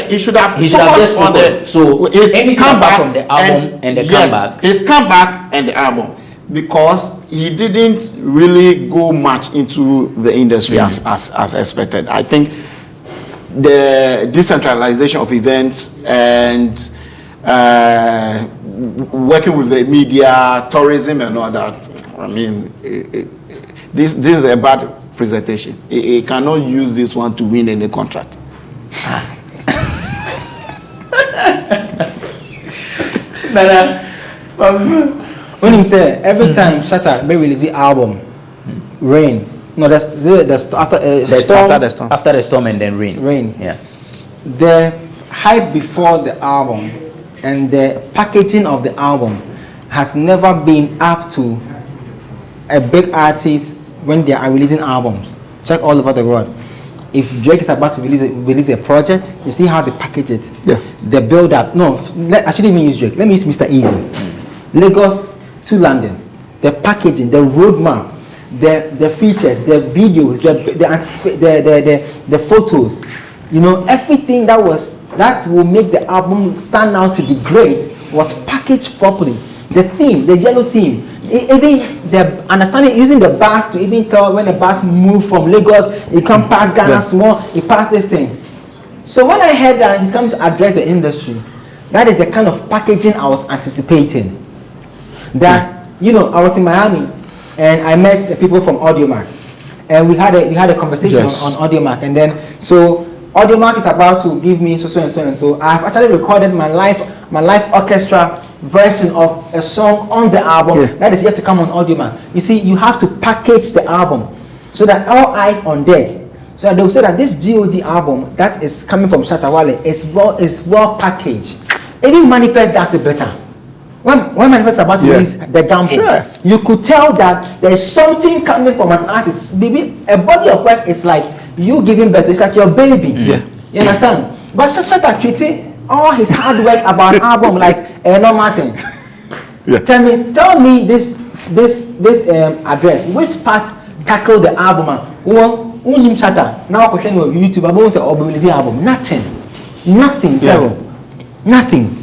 he should have just on focused. So his comeback from the album and the comeback. His comeback and the album, because he didn't really go much into the industry as expected. I think the decentralization of events and working with the media, tourism and all that, I mean, this is a bad presentation. He cannot use this one to win any contract. When he said every time Shatta may release the album, rain. No, that's after the storm. After the storm and then rain. Rain. Yeah. The hype before the album and the packaging of the album has never been up to a big artist when they are releasing albums. Check all over the world. If Drake is about to release a project, you see how they package it. Yeah. The build up. No, I shouldn't even use Drake. Let me use Mr. Easy. Lagos to London. The packaging, the roadmap, the features, the videos, the photos, you know, everything that will make the album stand out to be great was packaged properly. The theme, the yellow theme, even the understanding, using the bus to even tell when the bus move from Lagos, it come past Ghana small, it passed this thing. So when I heard that he's coming to address the industry, That is the kind of packaging I was anticipating. That, you know, I was in Miami and I met the people from Audiomack, and we had a conversation on Audiomack, and then so Audiomack is about to give me so and so and so. I've actually recorded my live orchestra version of a song on the album that is yet to come on Audiomack. You see, you have to package the album so that all eyes on deck. So that they'll say that this GOG album that is coming from Shatta Wale is well packaged. Even Manifest does it better. When Manifest is about to release the gamble, you could tell that there is something coming from an artist. Maybe a body of work is like you giving birth. It's like your baby. You understand? But Shatta treating all his hard work about an album like no Martin. Tell me this address. Which part tackle the album? Shatta now question on YouTube about the album. Nothing, zero. Nothing.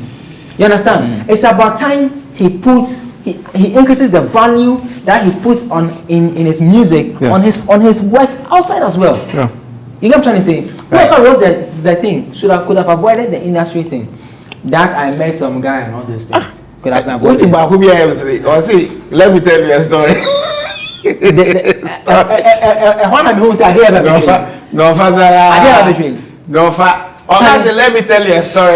You understand? It's about time he increases the value that he puts on in his music, on his works outside as well. You get what I'm trying to say? Whoever wrote the thing could have avoided the industry thing. That I met some guy and all those things. Could have avoided. Let me tell you a story. Let me tell you a story.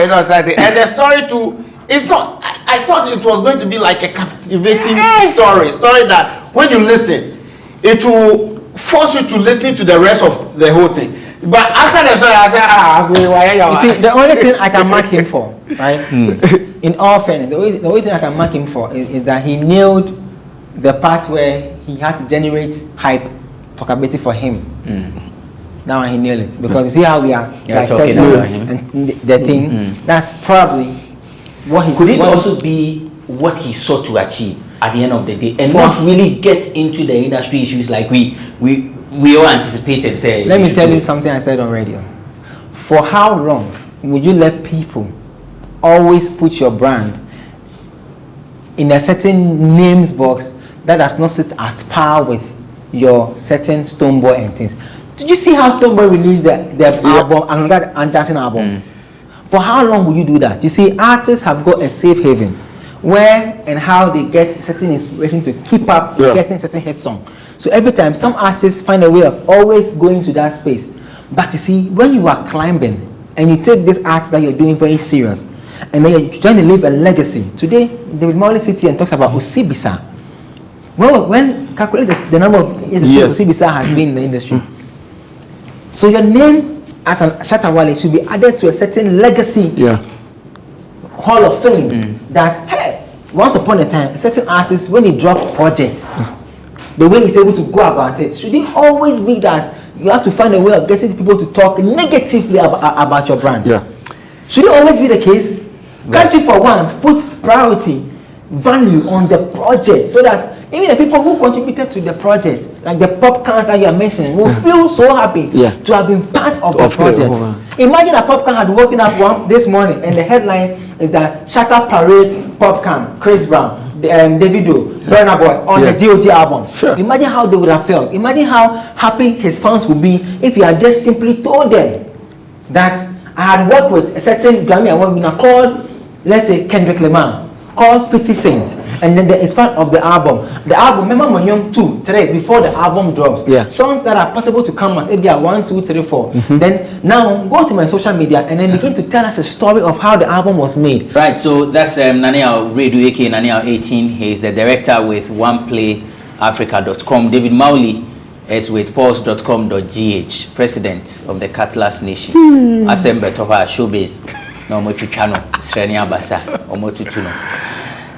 And the story too, it's not. I thought it was going to be like a captivating story that when you listen, it will force you to listen to the rest of the whole thing. But after the story, I said, you see, the only thing I can mark him for, right? In all fairness, the only thing I can mark him for is that he nailed the part where he had to generate hype, talkability for him. Now he nailed it, because you see how we are dissecting and the thing. That's probably what he. Could it also be what he sought to achieve at the end of the day, and not really get into the industry issues like we all anticipated? Say, let me tell you something I said on radio. For how long would you let people always put your brand in a certain names box that does not sit at par with your certain Stonebwoy and things? Did you see how Stonebwoy released the album and Jackson album? For how long will you do that? You see, artists have got a safe haven where and how they get certain inspiration to keep up getting certain hit song. So every time, some artists find a way of always going to that space. But you see, when you are climbing and you take this art that you're doing very serious, and then you're trying to leave a legacy. Today, David Marley sits here and talks about Osibisa. When calculate the number of years Osibisa has been in the industry. So your name as an Shatta Wale should be added to a certain legacy hall of fame. That, hey, once upon a time, a certain artist, when he dropped projects, the way he's able to go about it, should it always be that you have to find a way of getting people to talk negatively about your brand? Should it always be the case? Can't you for once put priority, value on the project, so that even the people who contributed to the project, like the pop cans that you are mentioning, will feel so happy to have been part of the project. Imagine a pop can had woken up this morning and the headline is that Shatta parades pop can, Chris Brown, Davido, Burna Boy on the GOG album. Imagine how they would have felt. Imagine how happy his fans would be if he had just simply told them that I had worked with a certain Grammy Award winner called, let's say, Kendrick Lamar, called 50 Cent, and then it's part of the album. The album, remember Monyong 2, today, before the album drops, songs that are possible to come out, maybe 1, 2, 3, 4. Then now go to my social media and then begin to tell us a story of how the album was made. Right, so that's Naniel Radio, aka Naniel 18. He's the director with OnePlayAfrica.com. David Marley is with pulse.com.gh, president of the Catalyst Nation. Assemble Toha Showbiz. No more channel.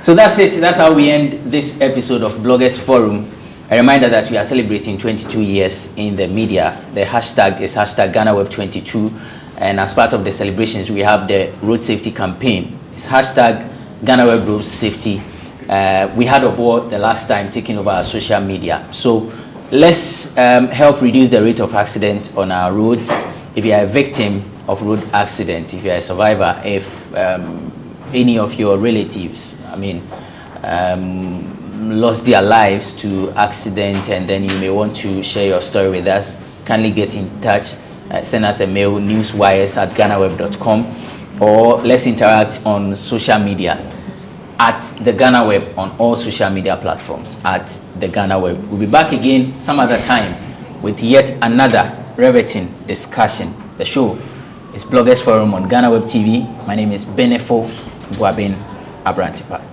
So that's it. That's how we end this episode of Bloggers Forum. A reminder that we are celebrating 22 years in the media. The hashtag is hashtag GhanaWeb22. And as part of the celebrations, we have the road safety campaign. It's hashtag GhanaWeb Road Safety. We had a board the last time taking over our social media. So let's help reduce the rate of accident on our roads. If you are a victim of road accident, if you are a survivor, if any of your relatives, lost their lives to accident, and then you may want to share your story with us, kindly get in touch. Send us a mail, newswires@ghanaweb.com. or let's interact on social media at the Ghana Web on all social media platforms at the Ghana Web. We'll be back again some other time with yet another riveting discussion. The show is Bloggers Forum on Ghana Web TV. My name is Benefo Buabin Abrantipa.